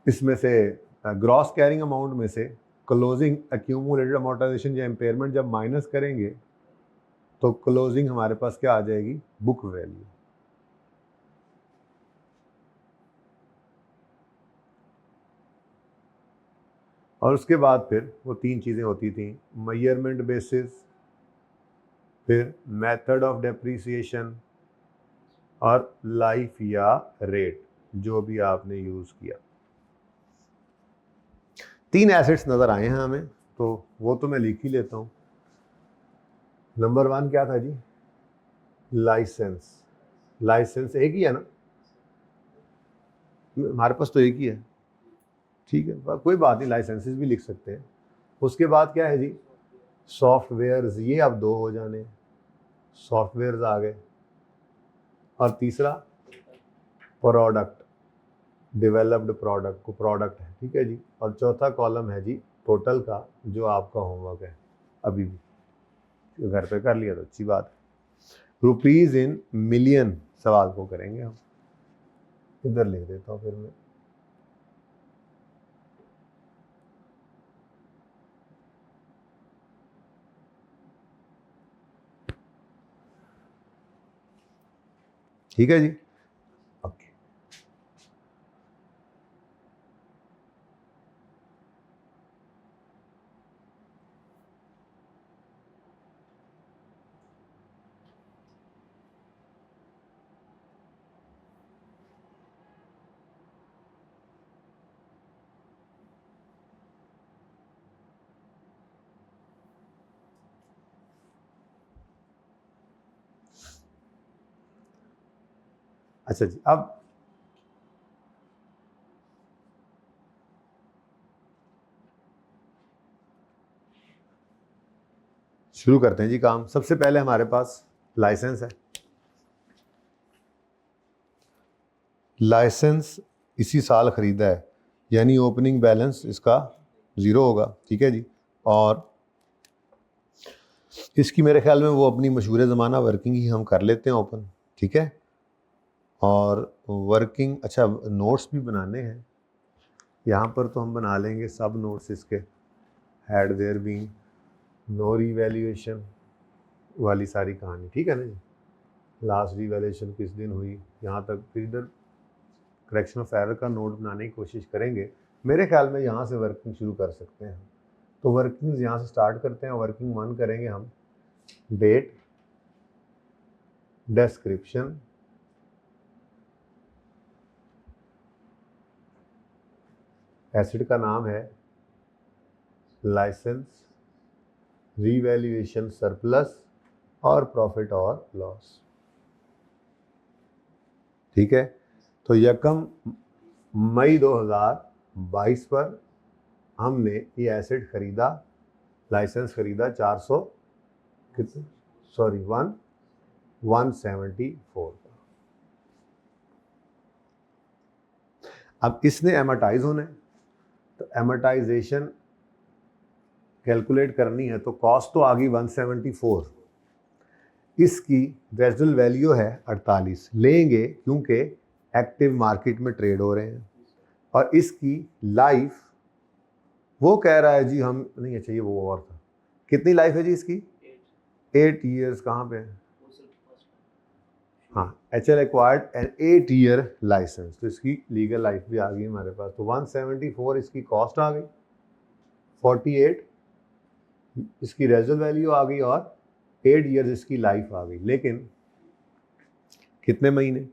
इसमें से ग्रॉस कैरिंग अमाउंट में से क्लोजिंग एक्यूमुलेटेड अमोर्टाइजेशन या इम्पेयरमेंट जब माइनस करेंगे तो क्लोजिंग हमारे पास क्या आ जाएगी, बुक वैल्यू। और उसके बाद फिर वो तीन चीज़ें होती थी, मेजरमेंट बेसिस, फिर मेथड ऑफ डेप्रिसिएशन और लाइफ या रेट, जो भी आपने यूज़ किया। तीन एसेट्स नज़र आए हैं हमें, तो वो तो मैं लिख ही लेता हूँ। नंबर 1 क्या था जी, लाइसेंस। लाइसेंस एक ही है ना, हमारे पास तो एक ही है, ठीक है, कोई बात नहीं, लाइसेंसेस भी लिख सकते हैं। उसके बाद क्या है जी, सॉफ्टवेयर्स, ये अब 2 हो जाने, सॉफ्टवेयर्स आ गए। और तीसरा प्रोडक्ट, डेवलप्ड प्रोडक्ट को प्रोडक्ट है, ठीक है जी। और चौथा कॉलम है जी टोटल का, जो आपका होमवर्क है, अभी भी घर पे कर लिया तो अच्छी बात है। रुपीज इन मिलियन सवाल को करेंगे हम, इधर लिख देता हूँ फिर मैं। ठीक है जी, ओके। अच्छा जी, अब शुरू करते हैं जी काम। सबसे पहले हमारे पास लाइसेंस है। लाइसेंस इसी साल ख़रीदा है, यानी ओपनिंग बैलेंस इसका 0 होगा, ठीक है जी। और इसकी मेरे ख्याल में वो अपनी मशहूर ज़माना वर्किंग ही हम कर लेते हैं ओपन, ठीक है। और वर्किंग, अच्छा नोट्स भी बनाने हैं यहाँ पर, तो हम बना लेंगे सब नोट्स इसके। Had there been no revaluation वाली सारी कहानी, ठीक है ना जी। लास्ट रिवैल्यूएशन किस दिन हुई, यहाँ तक। फिर इधर करेक्शन ऑफ एरर का नोट बनाने की कोशिश करेंगे। मेरे ख्याल में यहाँ से वर्किंग शुरू कर सकते हैं, तो वर्किंग यहाँ से स्टार्ट करते हैं। वर्किंग 1 करेंगे हम, डेट, डिस्क्रिप्शन, एसिड का नाम है लाइसेंस, रिवैल्यूएशन सरप्लस और प्रॉफिट और लॉस, ठीक है। तो यकम मई 2022 पर हमने ये एसेट खरीदा, लाइसेंस खरीदा 400 कितने, सॉरी 174 का। अब इसने एमोटाइज होना है, तो एमोटाइजेशन कैलकुलेट करनी है, तो कॉस्ट तो आ गई 174, इसकी रेजिडुअल वैल्यू है 48 लेंगे, क्योंकि एक्टिव मार्केट में ट्रेड हो रहे हैं। और इसकी लाइफ वो कह रहा है जी हम नहीं, अच्छा ये वो और था, कितनी लाइफ है जी इसकी, 8 ईयर्स। कहाँ पे है, हाँ, HL acquired an 8 year licence, तो इसकी लीगल लाइफ भी आ गई हमारे पास। तो 174 इसकी कॉस्ट आ गई, 48 इसकी रेजल वैल्यू आ गई और 8 ईयर्स इसकी लाइफ आ गई। लेकिन कितने महीने?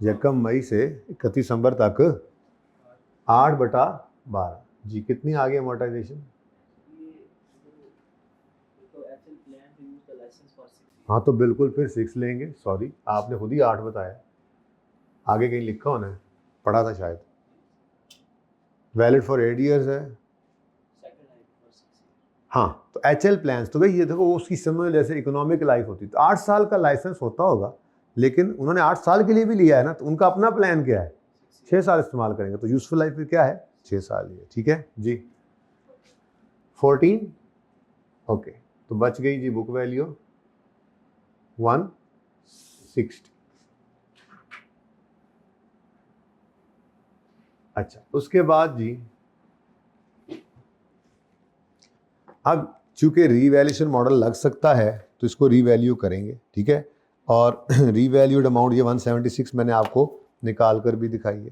यकम मई से 31 दिसंबर तक 8/12 जी। कितनी आ गई अमोर्टाइजेशन? हाँ तो बिल्कुल फिर 6 लेंगे। सॉरी, आपने खुद ही 8 बताया, आगे कहीं लिखा होना है, पढ़ा था शायद। वैलिड फॉर 8 ईयर्स है। हाँ, तो HL प्लान्स, तो भाई ये देखो उसकी समय जैसे इकोनॉमिक लाइफ होती है, तो 8 साल का लाइसेंस होता होगा, लेकिन उन्होंने 8 साल के लिए भी लिया है ना, तो उनका अपना प्लान क्या है? 6 साल इस्तेमाल करेंगे, तो यूजफुल लाइफ भी क्या है? 6 साल ही है। ठीक है जी। 14 ओके, तो बच गई जी बुक वैल्यू 160। अच्छा, उसके बाद जी अब चूंकि रीवैल्यूएशन मॉडल लग सकता है तो इसको रीवैल्यू करेंगे, ठीक है। और रीवैल्यूड अमाउंट ये 176 मैंने आपको निकाल कर भी दिखाई है,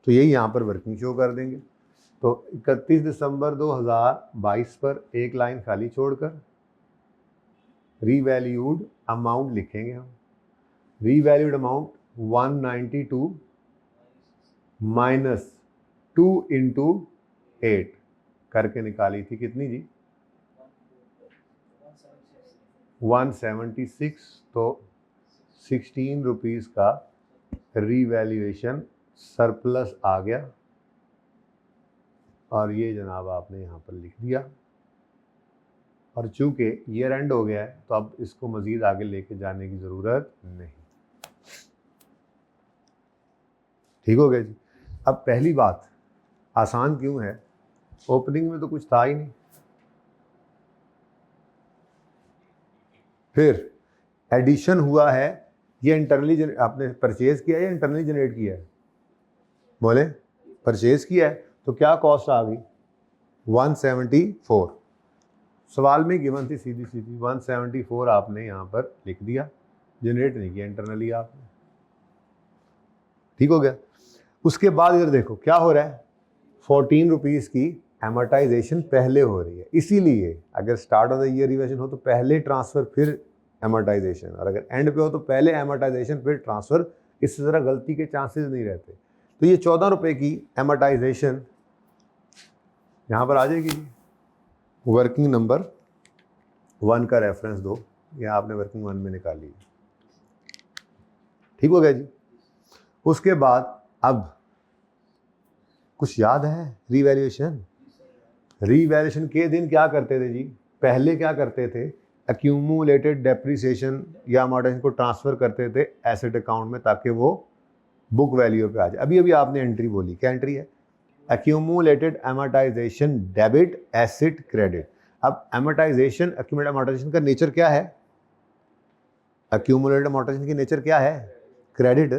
तो यही यहाँ पर वर्किंग शो कर देंगे। तो 31 दिसंबर 2022 पर एक लाइन खाली छोड़कर रीवैल्यूड अमाउंट लिखेंगे हम। रीवैल्यूड अमाउंट 192 माइनस 2 इंटू 8 करके निकाली थी, कितनी जी? 176। तो 16 रुपीज़ का रीवैल्यूएशन सरप्लस आ गया, और ये जनाब आपने यहाँ पर लिख दिया। और चूंकि ईयर एंड हो गया है तो अब इसको मज़ीद आगे लेके जाने की ज़रूरत नहीं। ठीक हो गया जी। अब पहली बात, आसान क्यों है? ओपनिंग में तो कुछ था ही नहीं। फिर एडिशन हुआ है, ये इंटरनली आपने परचेज किया है या इंटरनली जनरेट किया है? बोले, परचेज किया है, तो क्या कॉस्ट आ गई? 174। सवाल में गिवन थी सीधी सीधी 174, आपने यहाँ पर लिख दिया, जनरेट नहीं किया इंटरनली आपने। ठीक हो गया। उसके बाद इधर देखो क्या हो रहा है, 14 रुपीज़ की एमोर्टाइजेशन पहले हो रही है, इसीलिए अगर स्टार्ट ऑफ द ईयर रिवेशन हो तो पहले ट्रांसफ़र फिर एमोर्टाइजेशन, और अगर एंड पे हो तो पहले एमोर्टाइजेशन फिर ट्रांसफ़र। इस तरह गलती के चांसेस नहीं रहते। तो ये 14 रुपये की एमोर्टाइजेशन यहाँ पर आ जाएगी। वर्किंग नंबर 1 का रेफरेंस दो, या आपने वर्किंग 1 में निकाली। ठीक हो गया जी। उसके बाद अब कुछ याद है? रीवैल्यूएशन, रीवैल्यूएशन के दिन क्या करते थे जी? पहले क्या करते थे? एक्यूमुलेटेड डेप्रिसिएशन या अमोर्टाइजेशन को ट्रांसफ़र करते थे एसेट अकाउंट में, ताकि वो बुक वैल्यू पे आ जाए। अभी अभी आपने एंट्री बोली, क्या एंट्री है? Accumulated amortisation debit asset credit. अब अमोर्टाइजेशन, एक्यूमुलेटेड अमोर्टाइजेशन का नेचर क्या है? एक्यूमुलेटेड अमोर्टाइजेशन की नेचर क्या है? क्रेडिट।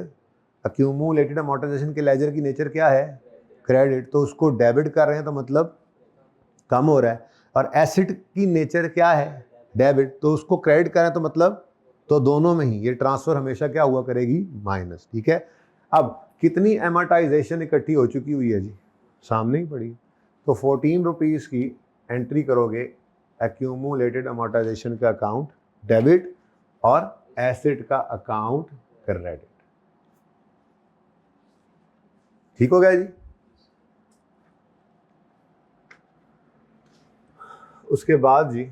एक्यूमुलेटेड अमोर्टाइजेशन के लेजर की नेचर क्या है? क्रेडिट। तो उसको डेबिट कर रहे हैं तो मतलब कम हो रहा है। और एसेट की नेचर क्या है? डेबिट। तो उसको क्रेडिट कर रहे हैं तो मतलब, तो दोनों में ही ये ट्रांसफ़र हमेशा क्या हुआ करेगी? माइनस। ठीक है। अब कितनी एमोर्टाइजेशन इकट्ठी हो चुकी हुई है जी? सामने ही पड़ी। तो 14 रुपीज़ की एंट्री करोगे एक्यूमुलेटेड अमोर्टाइजेशन का अकाउंट डेबिट और एसेट का अकाउंट क्रेडिट। ठीक हो गया जी। उसके बाद जी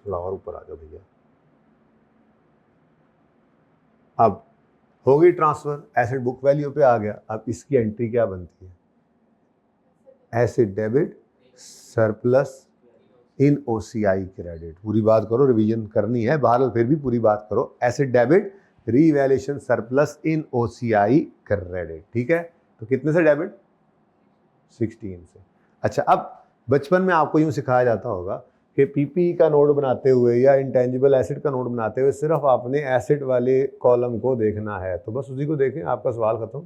थोड़ा और ऊपर आ जाओ भैया। अब हो गई ट्रांसफ़र, एसेट बुक वैल्यू पे आ गया। अब इसकी एंट्री क्या बनती है? एसेट डेबिट सरप्लस इन OCI क्रेडिट। पूरी बात करो, रिवीजन करनी है, बहरहाल फिर भी पूरी बात करो। एसेट डेबिट रीवैल्यूएशन सरप्लस इन OCI क्रेडिट। ठीक है। तो कितने से डेबिट? 16 से। अच्छा, अब बचपन में आपको यूँ सिखाया जाता होगा कि PPE का नोट बनाते हुए या इंटेंजिबल एसेट का नोट बनाते हुए सिर्फ आपने एसेट वाले कॉलम को देखना है, तो बस उसी को देखें, आपका सवाल खत्म।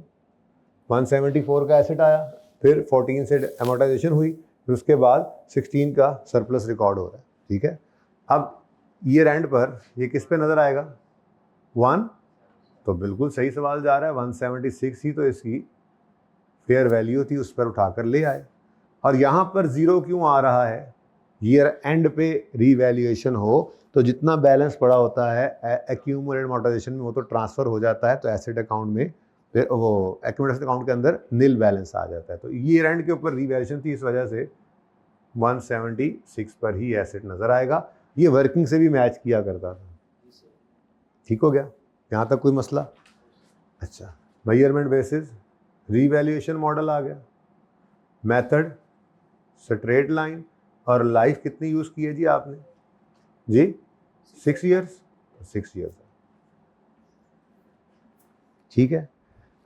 174 का एसेट आया, फिर 14 से अमोर्टाइजेशन हुई, फिर उसके बाद 16 का सरप्लस रिकॉर्ड हो रहा है। ठीक है। अब ईयर एंड पर ये किस पे नज़र आएगा? 1, तो बिल्कुल सही सवाल जा रहा है, 176 ही तो इसकी फेयर वैल्यू थी, उस पर उठाकर ले आए। और यहाँ पर 0 क्यों आ रहा है? ईयर एंड पे रीवैल्यूएशन हो तो जितना बैलेंस पड़ा होता है एक्यूमुलेटेड अमोर्टाइजेशन में वो तो ट्रांसफ़र हो जाता है, तो एसेट अकाउंट में फिर वो एक्यूमुलेटेड अकाउंट के अंदर नील बैलेंस आ जाता है। तो ईयर एंड के ऊपर रीवैल्यूएशन थी, इस वजह से 176 पर ही एसेट नज़र आएगा। ये वर्किंग से भी मैच किया करता था। ठीक हो गया? यहाँ तक कोई मसला? अच्छा, मेजरमेंट बेसिस रीवैल्यूएशन मॉडल आ गया, मेथड स्ट्रेट लाइन, और लाइफ कितनी यूज़ की है जी आपने? जी 6 ईयर्स, 6 ईयर्स। ठीक है।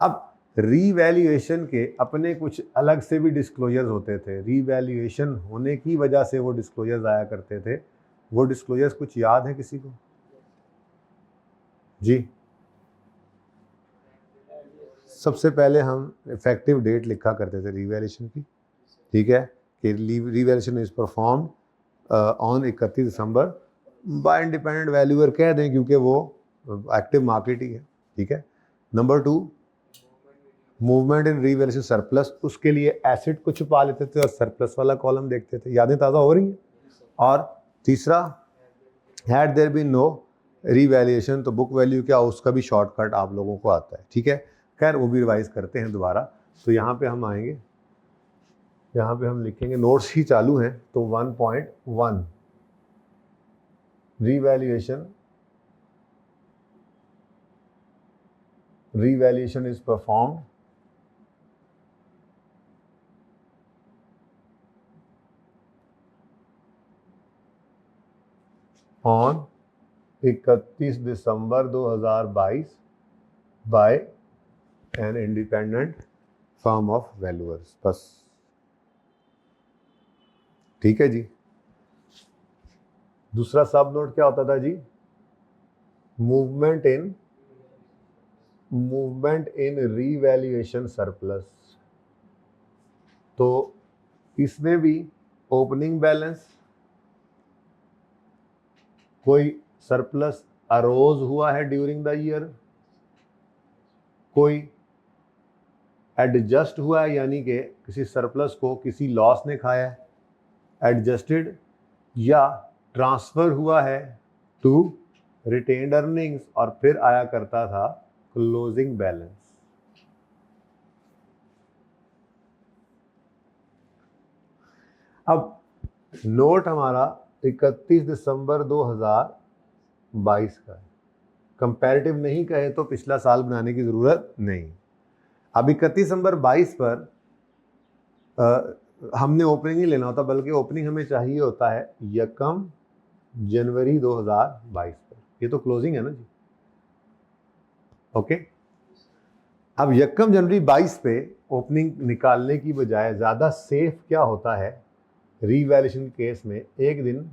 अब रीवैल्यूएशन के अपने कुछ अलग से भी डिस्क्लोजर्स होते थे। रीवैल्यूएशन होने की वजह से वो डिस्क्लोजर्स आया करते थे। वो डिस्क्लोजर्स कुछ याद है किसी को? जी, सबसे पहले हम इफेक्टिव डेट लिखा करते थे रीवैल्यूएशन की, ठीक है, कि revaluation is perform on 31 December bye independent valuer कह दें, क्योंकि वो एक्टिव मार्केट ही है। ठीक है। Number 2, movement in revaluation surplus, उसके लिए एसेट को छुपा लेते थे और सरप्लस वाला कॉलम देखते थे। यादें ताज़ा हो रही हैं? और तीसरा, had there been no revaluation, तो बुक वैल्यू क्या, उसका भी शॉर्टकट आप लोगों को आता है। ठीक है। खैर वो भी रिवाइज करते हैं दोबारा। तो यहाँ पे हम आएंगे, यहाँ पे हम लिखेंगे, नोट्स ही चालू हैं, तो 1.1 revaluation is performed on 31 December 2022 by an independent firm of valuers. बस, ठीक है जी। दूसरा सब नोट क्या होता था जी? Movement in revaluation surplus. तो इसमें भी ओपनिंग बैलेंस, कोई सरप्लस अरोज हुआ है ड्यूरिंग द ईयर, कोई एडजस्ट हुआ है, यानी कि किसी सरप्लस को किसी लॉस ने खाया है, एडजस्टेड, या ट्रांसफर हुआ है टू रिटेन्ड अर्निंग्स, और फिर आया करता था क्लोजिंग बैलेंस। अब नोट हमारा 31 दिसंबर 2022 का है। कंपैरेटिव नहीं कहे तो पिछला साल बनाने की ज़रूरत नहीं। अब 31 दिसंबर 22 पर हमने ओपनिंग नहीं लेना होता, बल्कि ओपनिंग हमें चाहिए होता है 1 जनवरी 2022 पर। ये तो क्लोजिंग है ना जी। ओके। अब 1 जनवरी 22 पे ओपनिंग निकालने की बजाय ज़्यादा सेफ क्या होता है, रीवैल्यूएशन केस में एक दिन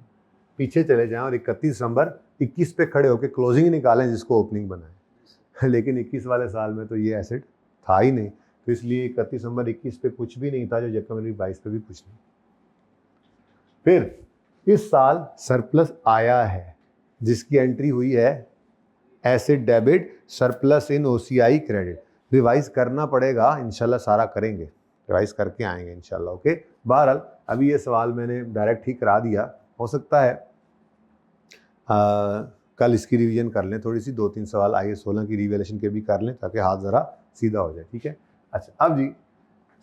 पीछे चले जाएं और 31 दिसंबर 21 पे खड़े होकर क्लोजिंग निकालें जिसको ओपनिंग बनाएं। लेकिन 21 वाले साल में तो ये एसेट था ही नहीं, तो इसलिए 31 दिसंबर 21 पे कुछ भी नहीं था, जो 1 जनवरी 22 पे भी कुछ नहीं। फिर इस साल सरप्लस आया है, जिसकी एंट्री हुई है एसेट डेबिट सरप्लस इन ओसीआई क्रेडिट। रिवाइज करना पड़ेगा, इंशाल्लाह सारा करेंगे, रिवाइज करके आएंगे इंशाल्लाह। ओके। बहरहाल अभी ये सवाल मैंने डायरेक्ट ही करा दिया, हो सकता है कल इसकी रिवीजन कर लें थोड़ी सी, 2-3 सवाल IAS 16 की रिवैल्यूएशन के भी कर लें ताकि हाथ ज़रा सीधा हो जाए। ठीक है। अच्छा, अब जी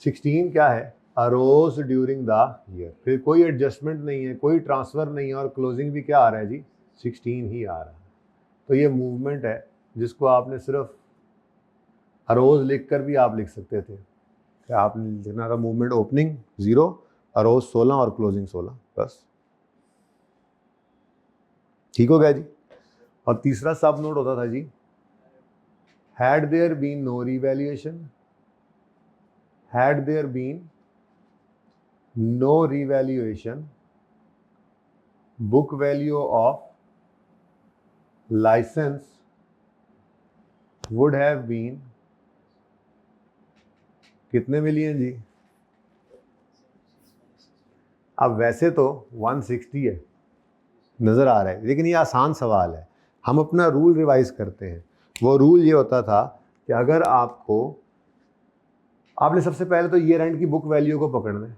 16 क्या है? Arose during the year. फिर कोई एडजस्टमेंट नहीं है, कोई ट्रांसफ़र नहीं है, और क्लोजिंग भी क्या आ रहा है जी? 16 ही आ रहा है। तो ये मूवमेंट है जिसको आपने सिर्फ अरोज लिख कर भी आप लिख सकते थे। क्या आपने लिखना था? मूवमेंट ओपनिंग 0, अरोज 16 और क्लोजिंग 16, बस। ठीक हो गया जी। और तीसरा सब नोट होता था जी, had there been no revaluation, had there been no revaluation, book value of licence would have been कितने मिलियन जी? अब वैसे तो 160 है, नज़र आ रहा है, लेकिन ये आसान सवाल है, हम अपना रूल रिवाइज करते हैं। वो रूल ये होता था कि अगर आपने सबसे पहले तो ईयर एंड की बुक वैल्यू को पकड़ना है,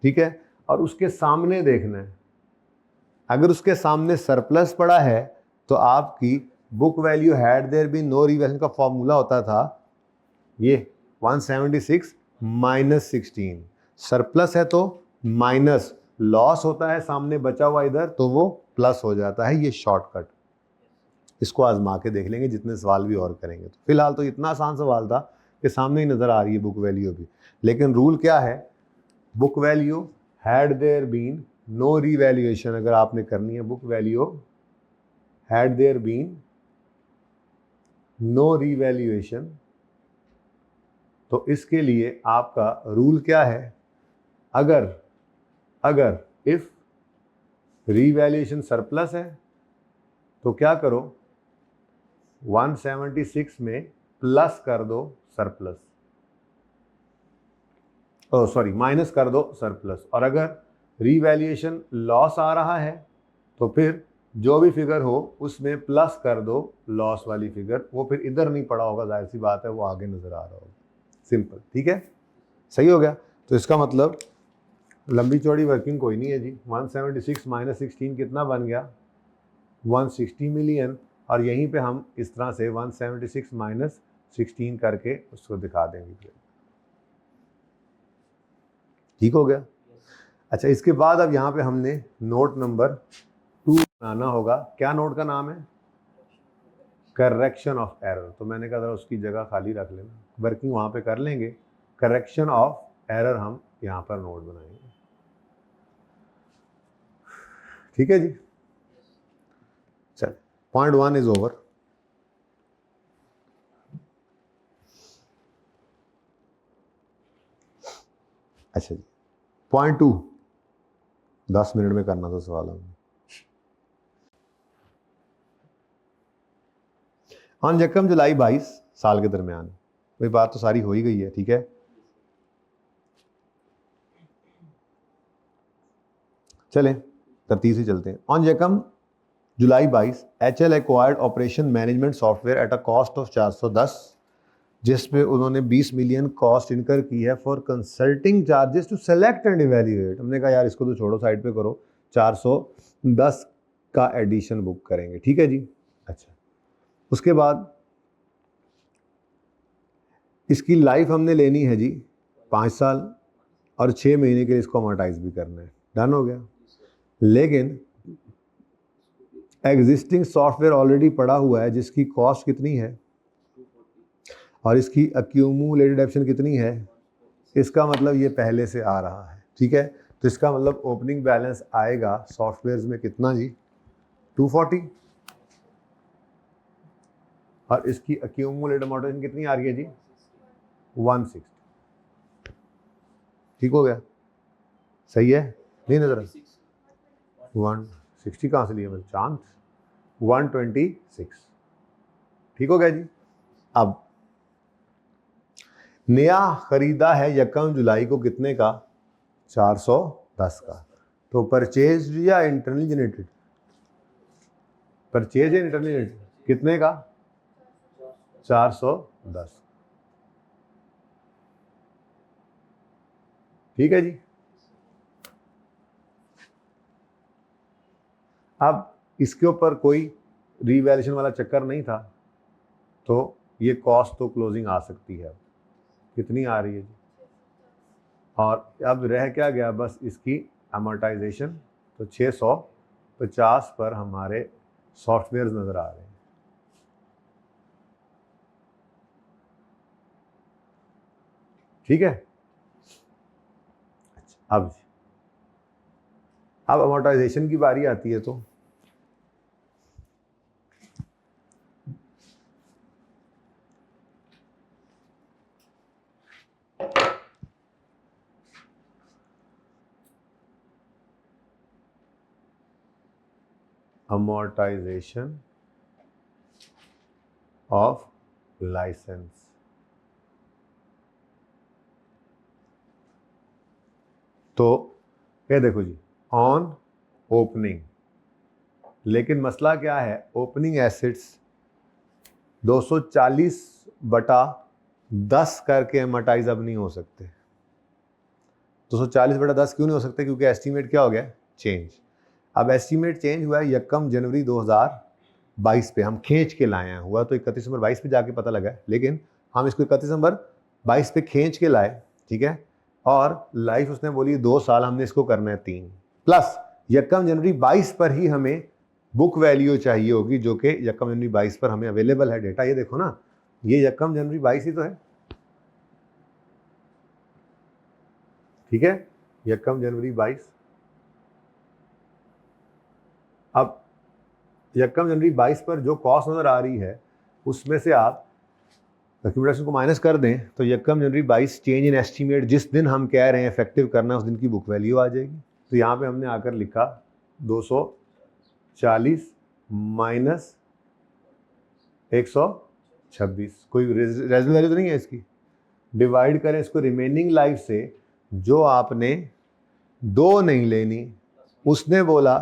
ठीक है, और उसके सामने देखना है। अगर उसके सामने सरप्लस पड़ा है तो आपकी book value had there been no revaluation का फॉर्मूला होता था ये 176 माइनस 16। सरप्लस है तो माइनस, लॉस होता है सामने बचा हुआ इधर तो वो प्लस हो जाता है। ये शॉर्टकट, इसको आजमा के देख लेंगे जितने सवाल भी और करेंगे। तो फिलहाल तो इतना आसान सवाल था कि सामने ही नजर आ रही है बुक वैल्यू भी, लेकिन रूल क्या है, book value had there been no revaluation अगर आपने करनी है, book value had there been no revaluation, तो इसके लिए आपका रूल क्या है, अगर इफ रिवैल्यूएशन सरप्लस है तो क्या करो, 176 में प्लस कर दो सरप्लस, सॉरी माइनस कर दो सरप्लस, और अगर रिवैल्यूएशन लॉस आ रहा है तो फिर जो भी फिगर हो उसमें प्लस कर दो लॉस वाली फिगर, वो फिर इधर नहीं पड़ा होगा, जाहिर सी बात है वो आगे नजर आ रहा होगा। सिंपल, ठीक है, सही हो गया। तो इसका मतलब लंबी चौड़ी वर्किंग कोई नहीं है जी। 176 माइनस 16 कितना बन गया, 160 मिलियन, और यहीं पे हम इस तरह से 176 माइनस 16 करके उसको दिखा देंगे। ठीक हो गया। अच्छा, इसके बाद अब यहाँ पे हमने नोट नंबर 2 बनाना होगा। क्या नोट का नाम है, करेक्शन ऑफ एरर। तो मैंने कहा था उसकी जगह खाली रख लेना, वर्किंग वहाँ पे कर लेंगे, करेक्शन ऑफ एरर हम यहाँ पर नोट बनाएंगे। ठीक है जी, चल पॉइंट 1 इज ओवर। अच्छा जी, पॉइंट 2 10 मिनट में करना था सवाल हमने। ऑन यकम जुलाई 22 साल के दरमियान, वही बात तो सारी हो ही गई है, ठीक है। चलें तरतीब से चलते हैं। ऑन यकम July 22 HL acquired operation management software at a cost of 410, जिसमें उन्होंने 20 मिलियन कॉस्ट इनकर की है for consulting charges to select and evaluate. हमने कहा यार इसको तो छोड़ो, साइड पे करो, 410 का एडिशन बुक करेंगे, ठीक है जी। अच्छा, उसके बाद इसकी लाइफ हमने लेनी है जी 5 साल, और 6 महीने के लिए इसको अमोर्टाइज भी करना है। डन हो गया। लेकिन एग्जिस्टिंग सॉफ्टवेयर ऑलरेडी पड़ा हुआ है जिसकी कॉस्ट कितनी है और इसकी अक्यूमुलेटेड ऑप्शन कितनी है, इसका मतलब ये पहले से आ रहा है, ठीक है। तो इसका मतलब ओपनिंग बैलेंस आएगा सॉफ्टवेयर्स में कितना जी, 240, और इसकी अक्यूमुलेटेड अमाउंटेशन कितनी आ रही है जी, 160। ठीक हो गया, सही है, नहीं नजर 160 कहाँ से लिया मैंने, चांस 126। ठीक हो गया जी। अब नया खरीदा है यकम जुलाई को कितने का, 410 का। तो परचेज या इंटरनली जनरेटेड, परचेज या इंटरनली जनरेटेड कितने का, 410। ठीक है जी। अब इसके ऊपर कोई रीवैल्यूएशन वाला चक्कर नहीं था, तो ये कॉस्ट तो क्लोजिंग आ सकती है। कितनी आ रही है जी, और अब रह क्या गया, बस इसकी अमोर्टाइजेशन। तो 650 पर हमारे सॉफ्टवेयर नजर आ रहे हैं। ठीक है। अच्छा, अब अमोर्टाइजेशन की बारी आती है। तो amortization of license। तो ये देखो जी, ऑन ओपनिंग लेकिन मसला क्या है, ओपनिंग एसेट्स 240/10 करके एमोटाइज अब नहीं हो सकते। 240/10 क्यों नहीं हो सकते? क्योंकि एस्टीमेट क्या हो गया? चेंज। अब एस्टीमेट चेंज हुआ है 1 जनवरी 2022 पे, हम खींच के लाए हैं। हुआ तो 31 दिसंबर 22 पे जाके पता लगा है, लेकिन हम इसको 31 दिसंबर 22 पे खींच के लाए, ठीक है। और लाइफ उसने बोली 2 साल, हमने इसको करना है 3, प्लस 1 जनवरी 22 पर ही हमें बुक वैल्यू चाहिए होगी, जो कि 1 जनवरी 22 पर हमें अवेलेबल है डेटा। ये देखो ना, ये 1 जनवरी 22 ही तो है, ठीक है, 1 जनवरी 22। अब 1 जनवरी 22 पर जो कॉस्ट नजर आ रही है उसमें से आप एक्यूमुलेशन को माइनस कर दें तो 1 जनवरी 22 चेंज इन एस्टीमेट जिस दिन हम कह रहे हैं इफेक्टिव करना, उस दिन की बुक वैल्यू आ जाएगी। तो यहाँ पे हमने आकर लिखा 240 माइनस 126, कोई रेजल वैल्यू तो नहीं है इसकी। डिवाइड करें इसको रिमेनिंग लाइफ से, जो आपने 2 नहीं लेनी, उसने बोला,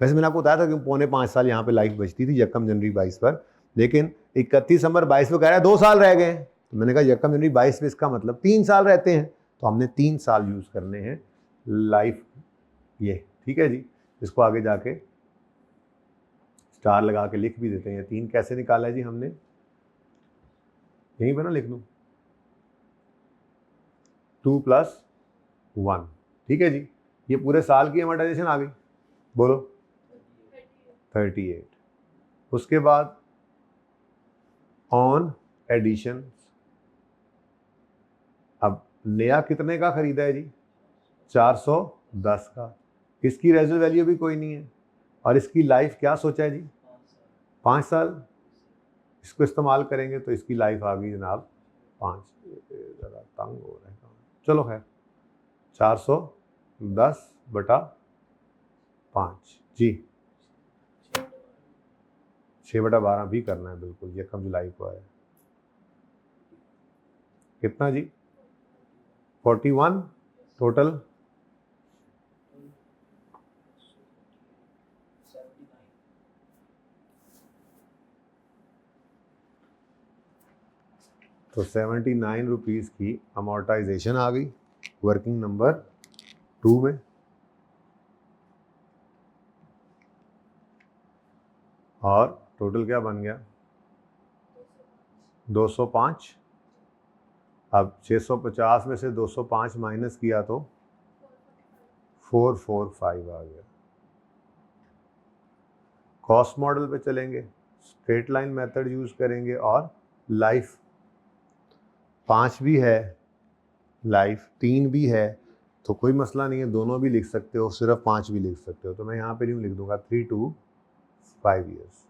वैसे मैंने आपको बताया था कि 4.5 साल यहाँ पे लाइफ बचती थी 1 जनवरी 22 पर, लेकिन 31 दिसंबर 22 पे कह रहा है 2 साल रह गए। तो मैंने कहा 1 जनवरी 22 पे इसका मतलब 3 साल रहते हैं, तो हमने 3 साल यूज करने हैं लाइफ, ये ठीक है जी। इसको आगे जाके स्टार लगा के लिख भी देते हैं। 3 कैसे निकाला है जी हमने, यहीं पर ना लिख दूं, 2 + 1, ठीक है जी। ये पूरे साल की एमोर्टाइजेशन आ गई, बोलो 38। उसके बाद ऑन एडिशन, अब नया कितने का खरीदा है जी? 410 का। इसकी रेजल वैल्यू भी कोई नहीं है, और इसकी लाइफ क्या सोचा है जी? 5 साल। इसको इस्तेमाल करेंगे तो इसकी लाइफ आ गई जनाब 5। ज़रा तंग हो रहा है, चलो खैर 410/5 जी, 6/12 भी करना है बिल्कुल। 1 जुलाई को है कितना जी? 41 टोटल, तो 79 रुपीज़ की अमोर्टाइजेशन आ गई वर्किंग नंबर 2 में। और टोटल क्या बन गया? 205। अब 650 में से 205 माइनस किया तो 445 आ गया। कॉस्ट मॉडल पे चलेंगे, स्ट्रेट लाइन मेथड यूज करेंगे, और लाइफ 5 भी है, लाइफ 3 भी है, तो कोई मसला नहीं है, दोनों भी लिख सकते हो, सिर्फ 5 भी लिख सकते हो। तो मैं यहाँ पे यूँ लिख दूंगा 3 to 5 years।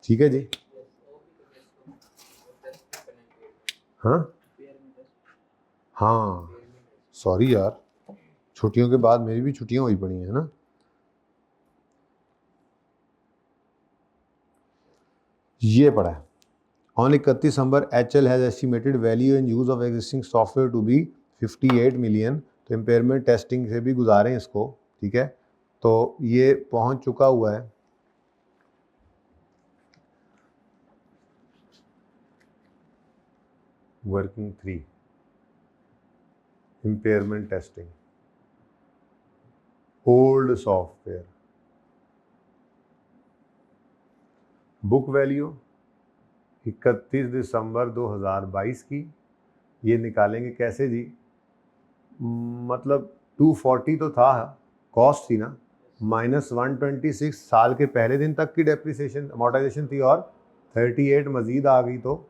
ठीक है जी। हाँ सॉरी यार, छुट्टियों के बाद मेरी भी छुट्टियां हुई पड़ी हैं ना। ये पढ़ा है, on 31 December HL has estimated value and use of existing software to be 58 million. तो इम्पेयरमेंट टेस्टिंग से भी गुजारे हैं इसको, ठीक है। तो ये पहुंच चुका हुआ है working 3, impairment testing, old software. Book value 31 December 2022 की, ये निकालेंगे कैसे जी? मतलब 240 तो था, कॉस्ट थी ना, माइनस 126 साल के पहले दिन तक की डेप्रिसिएशन अमोर्टाइजेशन थी, और 38 मजीद आ गई तो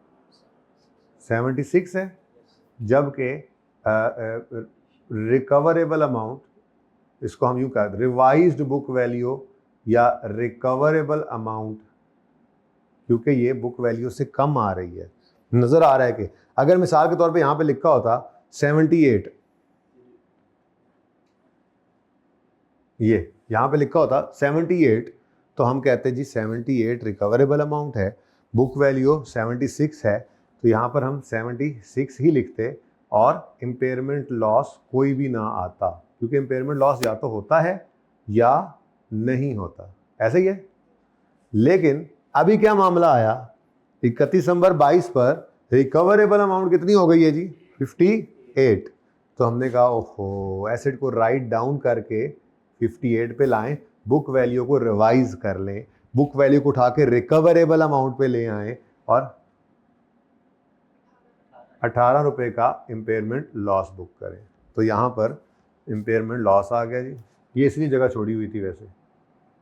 76 है। जबकि रिकवरेबल अमाउंट, इसको हम यूँ कहते हैं रिवाइज्ड बुक वैल्यू या रिकवरेबल अमाउंट, क्योंकि ये बुक वैल्यू से कम आ रही है। नजर आ रहा है कि अगर मिसाल के तौर पे यहाँ पे लिखा होता 78, ये यहाँ पे लिखा होता 78, तो हम कहते हैं जी 78 रिकवरेबल अमाउंट है, बुक वैल्यू 76 है, तो यहाँ पर हम 76 ही लिखते और इम्पेयरमेंट लॉस कोई भी ना आता, क्योंकि इम्पेयरमेंट लॉस या तो होता है या नहीं होता, ऐसे ही है। लेकिन अभी क्या मामला आया, 31 दिसंबर 22 पर रिकवरेबल अमाउंट कितनी हो गई है जी, 58। तो हमने कहा ओहो, एसेट को राइट डाउन करके 58 पे लाएं, बुक वैल्यू को रिवाइज कर लें, बुक वैल्यू को उठा के रिकवरेबल अमाउंट पे ले आए और 18 रुपए का इम्पेयरमेंट लॉस बुक करें। तो यहाँ पर इम्पेयरमेंट लॉस आ गया जी, ये इसलिए जगह छोड़ी हुई थी वैसे।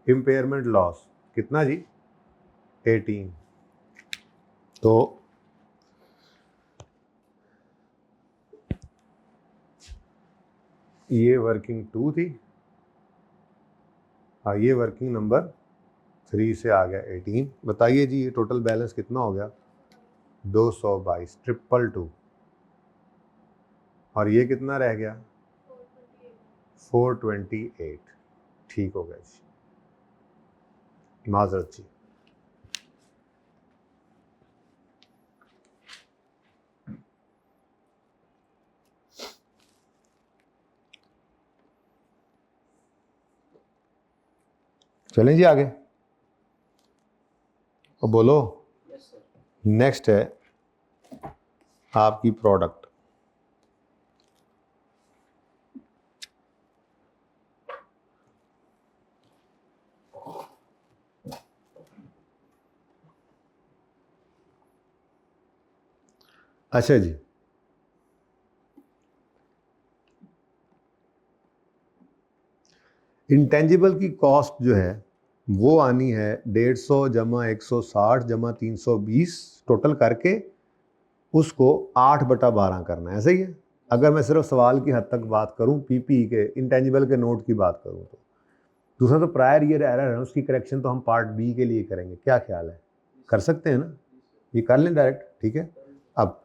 इम्पेयरमेंट लॉस कितना जी, 18। तो ये वर्किंग 2 थी, हाँ ये वर्किंग नंबर 3 से आ गया 18। बताइए जी ये टोटल बैलेंस कितना हो गया, 222, 222। और ये कितना रह गया, 428। ठीक हो गया जी, माजरत जी। चलें जी आगे, और बोलो। नेक्स्ट है आपकी प्रोडक्ट। अच्छा जी, इंटेंजिबल की कॉस्ट जो है वो आनी है 150 जमा 160 जमा 320 टोटल करके उसको 8/12 करना है, सही है। अगर मैं सिर्फ सवाल की हद तक बात करूं, पीपी के इंटेंजिबल के नोट की बात करूं तो दूसरा तो प्रायर ईयर एरर है, उसकी करेक्शन तो हम पार्ट बी के लिए करेंगे, क्या ख्याल है, कर सकते हैं ना, ये कर लें डायरेक्ट, ठीक है। अब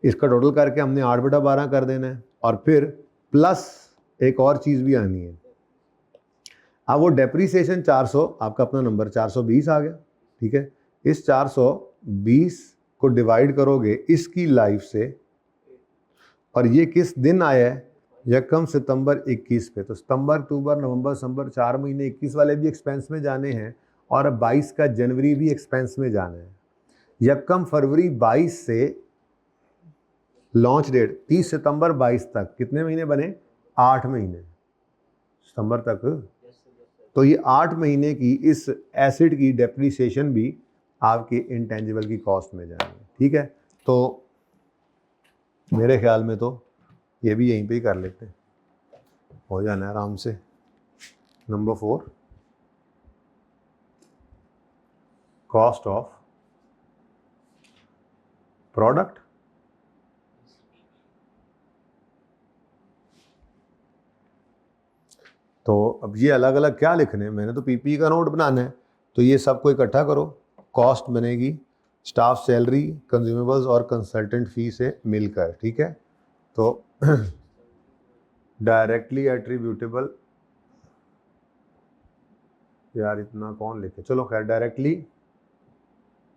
इसका टोटल करके हमने 8/12 कर देना है, और फिर प्लस एक और चीज़ भी आनी है। अब वो डेप्रीसिएशन 400, आपका अपना नंबर 420 आ गया, ठीक है। इस 420 को डिवाइड करोगे इसकी लाइफ से, और ये किस दिन आया है, यकम सितंबर 21 पे। तो सितंबर अक्टूबर नवंबर दिसंबर 4 महीने 21 वाले भी एक्सपेंस में जाने हैं, और 22 का जनवरी भी एक्सपेंस में जाना है। यकम फरवरी 22 से लॉन्च डेट 30 सितंबर 22 तक कितने महीने बने, 8 महीने सितंबर तक। तो ये 8 महीने की इस एसिड की डेप्रीसिएशन भी आपकी इंटेंजिबल की कॉस्ट में जाएगी, ठीक है। तो मेरे ख्याल में तो ये भी यहीं पे ही कर लेते हैं, हो जाना है आराम से। Number 4, cost of product. तो अब ये अलग अलग क्या लिखने हैं, मैंने तो पीपी का नोट बनाना है, तो ये सबको इकट्ठा करो। कॉस्ट बनेगी स्टाफ सैलरी, कंज्यूमेबल्स और कंसल्टेंट फी से मिलकर, ठीक है। तो डायरेक्टली एट्रीब्यूटेबल, यार इतना कौन लिखे, चलो खैर, डायरेक्टली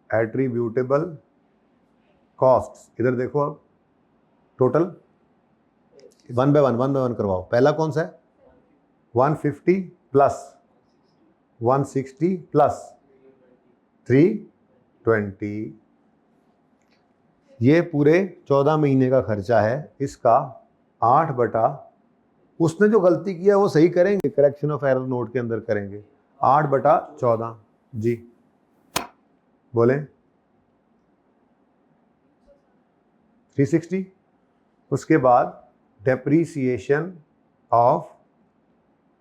एट्रीब्यूटेबल कॉस्ट्स, इधर देखो अब टोटल 1 बाय 1 करवाओ। पहला कौन सा है, 150 प्लस 160 प्लस 320, ये पूरे 14 महीने का खर्चा है। इसका 8 बटा, उसने जो गलती किया वो सही करेंगे, करेक्शन ऑफ एरर नोट के अंदर करेंगे, 8/14 जी, बोले 360। उसके बाद डेप्रीसिएशन ऑफ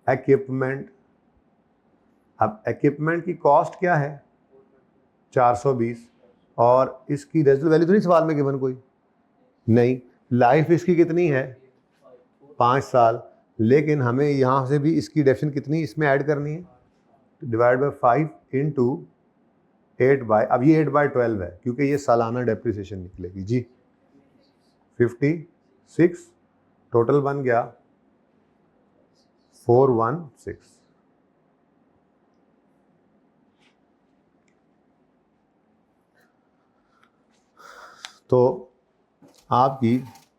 इक्विपमेंट। अब इक्विपमेंट की कॉस्ट क्या है, 420, और इसकी रेजिडुअल वैल्यू तो नहीं सवाल में गिवन कोई नहीं, लाइफ इसकी कितनी है 5 साल, लेकिन हमें यहाँ से भी इसकी डेफिनेशन कितनी इसमें ऐड करनी है, डिवाइड बाय 5 इंटू 8 बाय, अब ये 8/12 है क्योंकि ये सालाना डेप्रिसिएशन निकलेगी जी, 56, टोटल बन गया 416। तो आपकी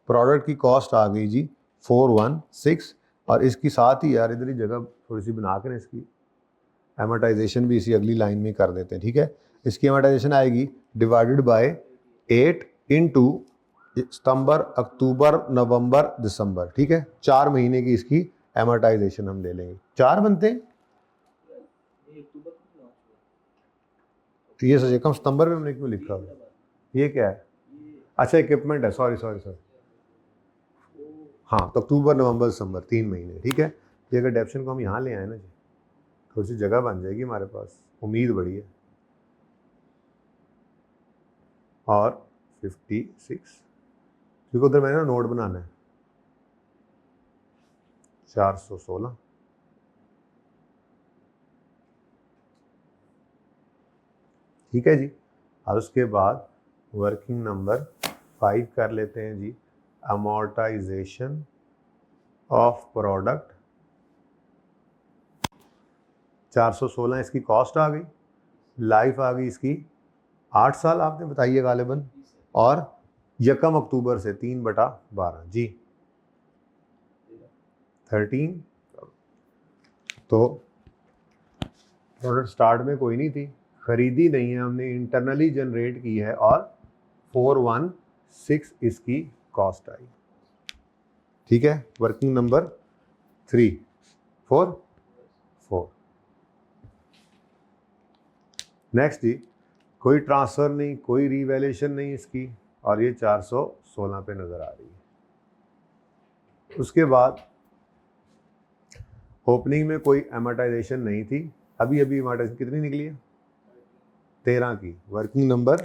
प्रोडक्ट की कॉस्ट आ गई जी 416, और इसकी साथ ही यार इधर ही जगह थोड़ी सी बना कर इसकी एमोटाइजेशन भी इसी अगली लाइन में कर देते हैं, ठीक है। इसकी एमोटाइजेशन आएगी डिवाइडेड बाय 8 इंटू सितंबर, अक्टूबर, नवंबर, दिसंबर, ठीक है। 4 महीने की इसकी एमोटाइजेशन हम ले लेंगे। 4 बनते हैं तो ये सच कम सितंबर में हमने क्यों लिखा हुआ? ये क्या है? अच्छा इक्विपमेंट है, सॉरी सॉरी सॉरी। हाँ तो अक्टूबर, नवंबर, दिसंबर 3 महीने, ठीक है। ये अगर डेप्शन को हम यहाँ ले आए ना जी, थोड़ी सी जगह बन जाएगी हमारे पास, उम्मीद बड़ी है। और 56, क्योंकि उधर मैंने ना नोट बनाना है 416, ठीक है जी। और उसके बाद वर्किंग नंबर 5 कर लेते हैं जी, अमोर्टाइजेशन ऑफ प्रोडक्ट। 416 इसकी कॉस्ट आ गई, लाइफ आ गई इसकी 8 साल आपने बताइए गालिबन, और 1 अक्टूबर से 3/12 जी 13। तो प्रोडक्ट स्टार्ट में कोई नहीं थी, खरीदी नहीं है हमने, इंटरनली जनरेट की है, और 416 इसकी कॉस्ट आई, ठीक है। Working number 3 4 4। नेक्स्ट जी, कोई ट्रांसफ़र नहीं, कोई रीवैल्यूएशन नहीं इसकी, और ये 416 पे नज़र आ रही है। उसके बाद ओपनिंग में कोई एमोटाइजेशन नहीं थी, अभी अभी एमोटाइजेशन कितनी निकली है? 13 की, वर्किंग नंबर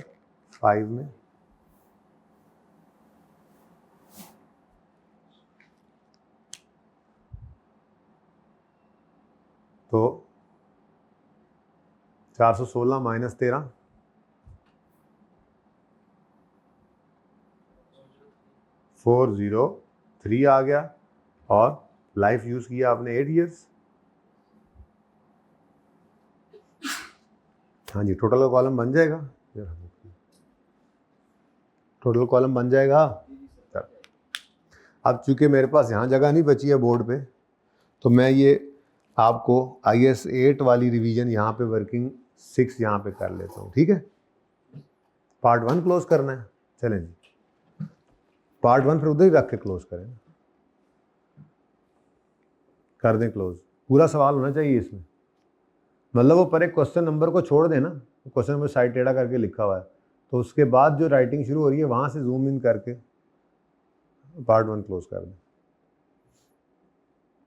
5 में। तो 416 माइनस 13, 403 आ गया, और लाइफ यूज़ किया आपने 8 ईयर्स। हाँ जी, टोटल का कॉलम बन जाएगा, टोटल कॉलम बन जाएगा। अब चूंकि मेरे पास यहाँ जगह नहीं बची है बोर्ड पे, तो मैं ये आपको IS 8 वाली रिवीजन यहाँ पे वर्किंग 6 यहाँ पे कर लेता हूँ, ठीक है। पार्ट 1 क्लोज करना है, चलें जी, पार्ट 1 फिर उधर ही रख के क्लोज करें, कर दें क्लोज। पूरा सवाल होना चाहिए इसमें, मतलब वो पर एक क्वेश्चन नंबर को छोड़ देना, क्वेश्चन नंबर साइड टेढ़ा करके लिखा हुआ है, तो उसके बाद जो राइटिंग शुरू हो रही है वहाँ से जूम इन करके पार्ट 1 क्लोज कर दें।